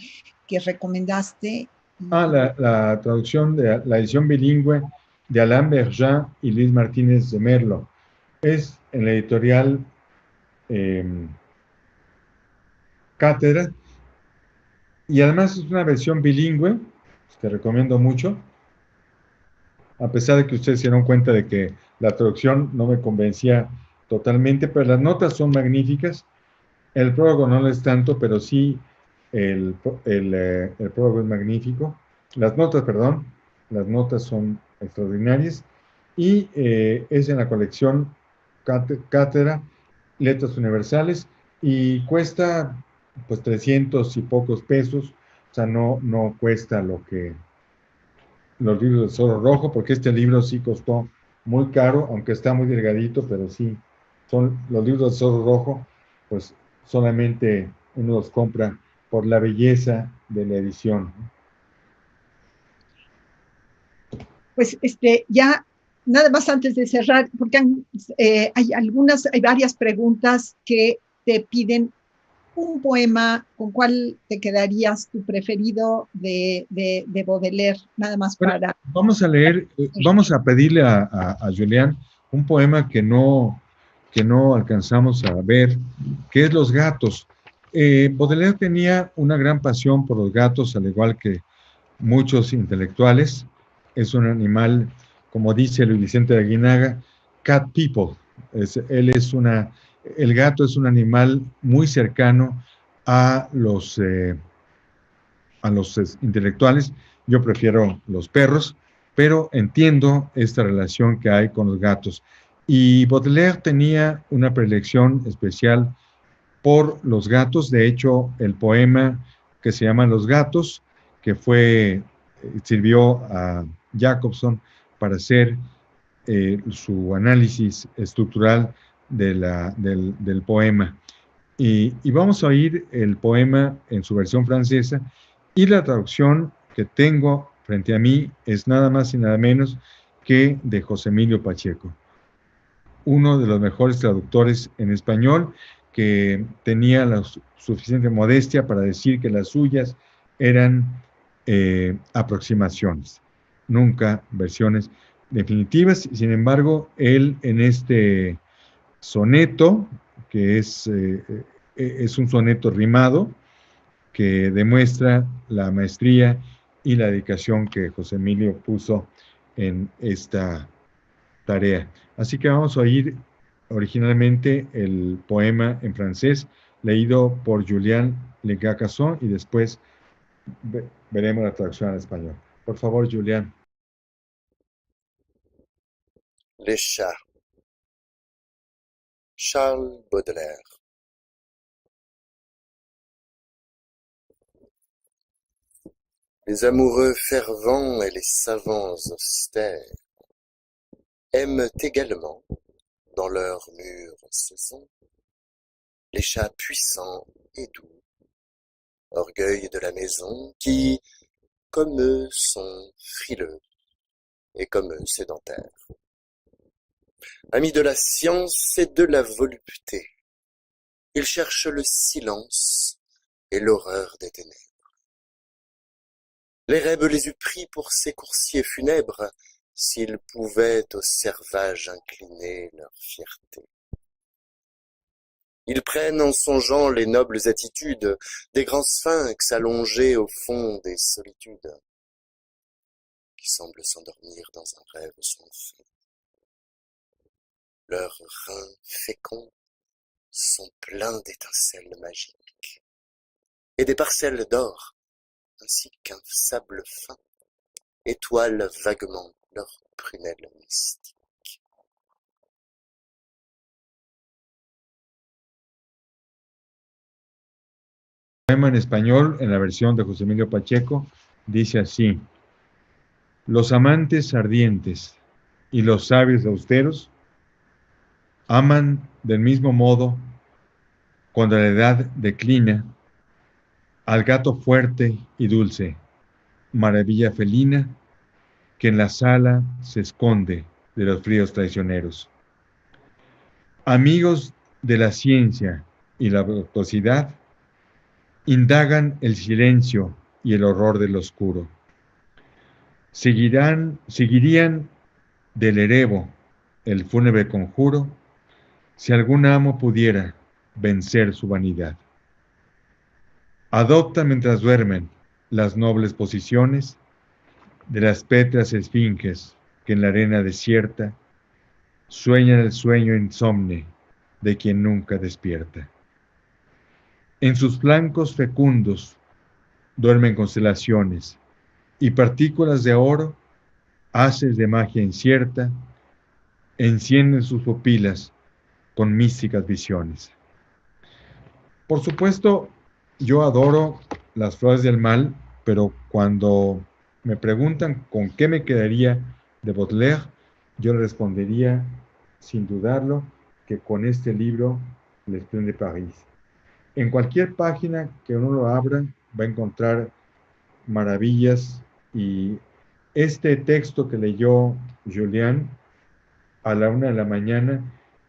que recomendaste. La traducción de la edición bilingüe de Alain Bergin y Luis Martínez de Merlo. Es en la editorial Cátedra, y además es una versión bilingüe, te recomiendo mucho, a pesar de que ustedes se dieron cuenta de que la traducción no me convencía totalmente, pero las notas son magníficas. El prólogo no lo es tanto, pero sí el prólogo es magnífico. Las notas son extraordinarias. Y es en la colección Cátedra, Letras Universales, y cuesta pues 300 y pocos pesos. O sea, no cuesta lo que los libros del Zorro Rojo, porque este libro sí costó muy caro, aunque está muy delgadito, pero sí, son los libros del Zorro Rojo, pues solamente uno los compra por la belleza de la edición. Pues ya nada más antes de cerrar, porque hay varias preguntas que te piden un poema. ¿Con cuál te quedarías tu preferido de Baudelaire? Nada más para... Vamos a leer, vamos a pedirle a Julián un poema que no alcanzamos a ver, que es Los gatos. Baudelaire tenía una gran pasión por los gatos, al igual que muchos intelectuales. Es un animal, como dice Luis Vicente de Aguinaga, cat people. El gato es un animal muy cercano a los intelectuales. Yo prefiero los perros, pero entiendo esta relación que hay con los gatos. Y Baudelaire tenía una predilección especial por los gatos. De hecho, el poema que se llama Los gatos, que sirvió a Jacobson para hacer su análisis estructural del poema. Y vamos a oír el poema en su versión francesa, y la traducción que tengo frente a mí es nada más y nada menos que de José Emilio Pacheco, uno de los mejores traductores en español, que tenía la suficiente modestia para decir que las suyas eran aproximaciones, nunca versiones definitivas. Sin embargo, él en este soneto, que es un soneto rimado, que demuestra la maestría y la dedicación que José Emilio puso en esta tarea. Así que vamos a oír originalmente el poema en francés, leído por Julien Legacasson, y después veremos la traducción al español. Por favor, Julien. Les chats. Charles Baudelaire. Les amoureux fervents et les savants austères aiment également, dans leur mûre saison, les chats puissants et doux, orgueil de la maison, qui, comme eux, sont frileux et comme eux sédentaires. Amis de la science et de la volupté, ils cherchent le silence et l'horreur des ténèbres. L'érèbe les eût pris pour ses coursiers funèbres, s'ils pouvaient au servage incliner leur fierté. Ils prennent en songeant les nobles attitudes des grands sphinx allongés au fond des solitudes, qui semblent s'endormir dans un rêve sans fin. Leurs reins féconds sont pleins d'étincelles magiques, et des parcelles d'or, ainsi qu'un sable fin, étoilent vaguement leurs prunelles mystiques. El poema en español, en la versión de José Emilio Pacheco, dice así: los amantes ardientes y los sabios austeros aman del mismo modo, cuando la edad declina, al gato fuerte y dulce, maravilla felina, que en la sala se esconde de los fríos traicioneros. Amigos de la ciencia y la voluptuosidad, indagan el silencio y el horror del oscuro. Seguirían del erebo el fúnebre conjuro, si algún amo pudiera vencer su vanidad. Adopta mientras duermen las nobles posiciones de las pétreas esfinges que en la arena desierta sueñan el sueño insomne de quien nunca despierta. En sus flancos fecundos duermen constelaciones y partículas de oro, haces de magia incierta, encienden sus pupilas con místicas visiones. Por supuesto, yo adoro las flores del mal, pero cuando me preguntan con qué me quedaría de Baudelaire, yo le respondería, sin dudarlo, que con este libro, L'Esprit de París. En cualquier página que uno lo abra, va a encontrar maravillas, y este texto que leyó Julián a la 1 de la mañana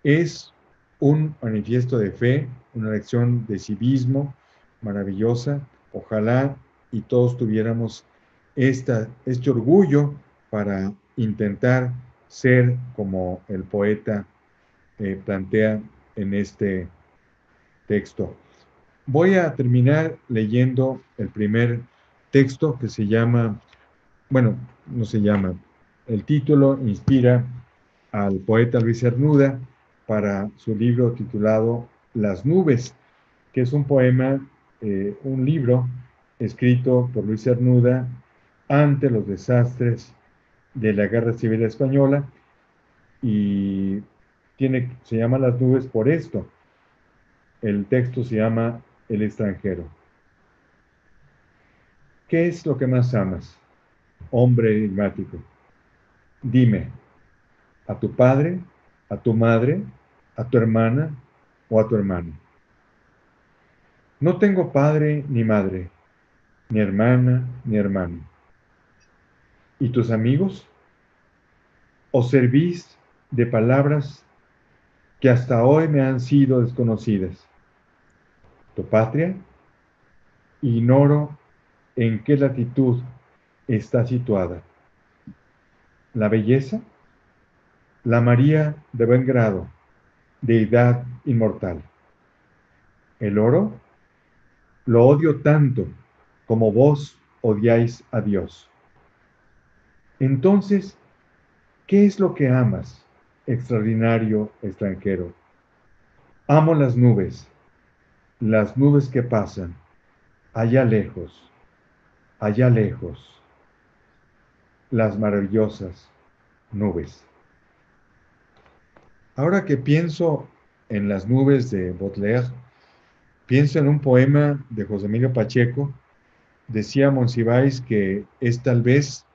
es un manifiesto de fe, una lección de civismo maravillosa. Ojalá y todos tuviéramos este orgullo para intentar ser como el poeta plantea en este texto. Voy a terminar leyendo el primer texto, que se llama, bueno, no se llama, el título inspira al poeta Luis Cernuda para su libro titulado Las nubes, que es un poema, un libro escrito por Luis Cernuda ante los desastres de la Guerra Civil Española, y se llama Las nubes por esto. El texto se llama El extranjero. ¿Qué es lo que más amas, hombre enigmático? Dime, ¿a tu padre, a tu madre, a tu hermana o a tu hermano? No tengo padre ni madre, ni hermana ni hermano. ¿Y tus amigos? os servís de palabras que hasta hoy me han sido desconocidas. Tu patria, ignoro en qué latitud está situada. La belleza, la María de buen grado, deidad inmortal. El oro, lo odio tanto como vos odiáis a Dios. Entonces, ¿qué es lo que amas, extraordinario extranjero? Amo las nubes que pasan, allá lejos, las maravillosas nubes. Ahora que pienso en las nubes de Baudelaire, pienso en un poema de José Emilio Pacheco. Decía Monsiváis que es tal vez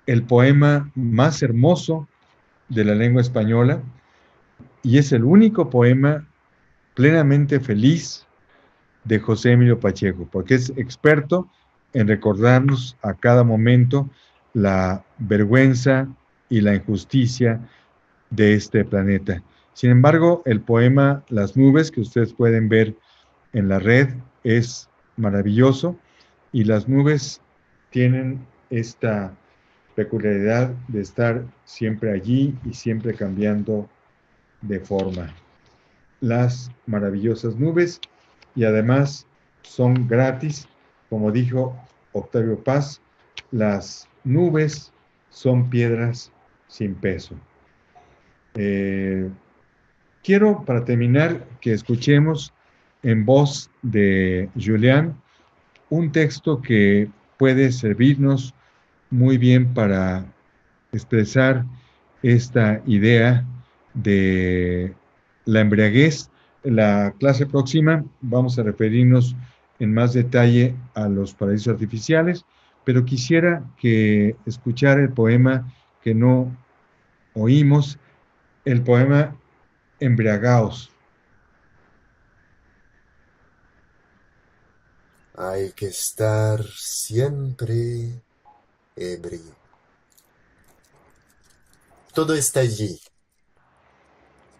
el poema más hermoso de la lengua española y es el único poema plenamente feliz de José Emilio Pacheco, porque es experto en recordarnos a cada momento la vergüenza y la injusticia de este planeta. Sin embargo, el poema Las nubes, que ustedes pueden ver en la red, es maravilloso y las nubes tienen esta peculiaridad de estar siempre allí y siempre cambiando de forma. Las maravillosas nubes y además son gratis, como dijo Octavio Paz, las nubes son piedras sin peso. Quiero, para terminar, que escuchemos en voz de Julián un texto que puede servirnos muy bien para expresar esta idea de la embriaguez. En la clase próxima vamos a referirnos en más detalle a los paraísos artificiales, pero quisiera que escuchara el poema que no oímos, el poema Embriagaos. Hay que estar siempre ebrio. Todo está allí.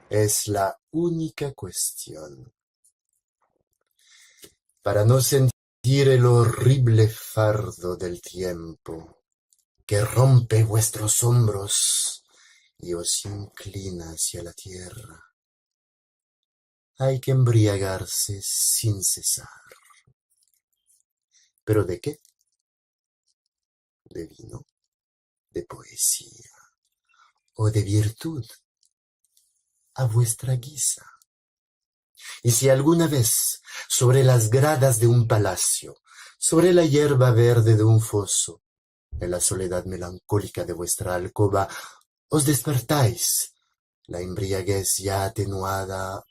Es la única cuestión. Para no sentir el horrible fardo del tiempo que rompe vuestros hombros y os inclina hacia la tierra, hay que embriagarse sin cesar. ¿Pero de qué? ¿De vino? ¿De poesía? ¿O de virtud? A vuestra guisa. Y si alguna vez, sobre las gradas de un palacio, sobre la hierba verde de un foso, en la soledad melancólica de vuestra alcoba, os despertáis, la embriaguez ya atenuada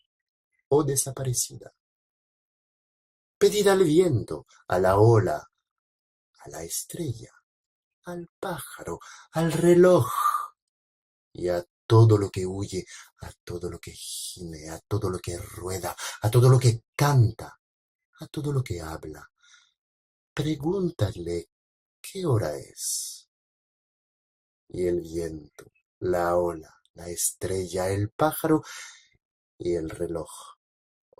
o desaparecida, pedid al viento, a la ola, a la estrella, al pájaro, al reloj, y a todo lo que huye, a todo lo que gime, a todo lo que rueda, a todo lo que canta, a todo lo que habla. Pregúntale qué hora es. Y el viento, la ola, la estrella, el pájaro y el reloj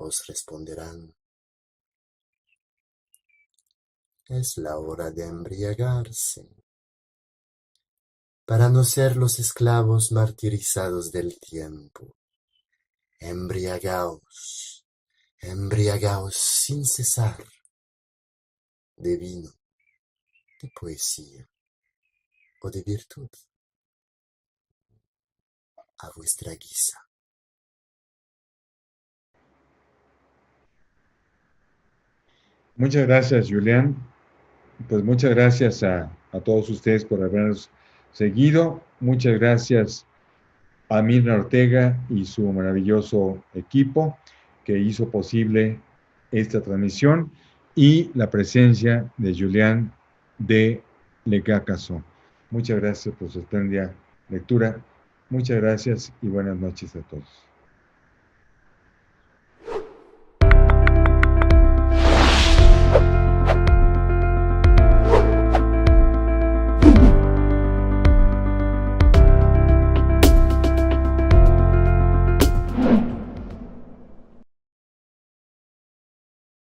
os responderán: es la hora de embriagarse, para no ser los esclavos martirizados del tiempo. Embriagaos, embriagaos sin cesar, de vino, de poesía o de virtud, a vuestra guisa. Muchas gracias, Julián. Pues muchas gracias a todos ustedes por habernos seguido. Muchas gracias a Mirna Ortega y su maravilloso equipo que hizo posible esta transmisión y la presencia de Julián de Legacaso. Muchas gracias por su espléndida lectura. Muchas gracias y buenas noches a todos.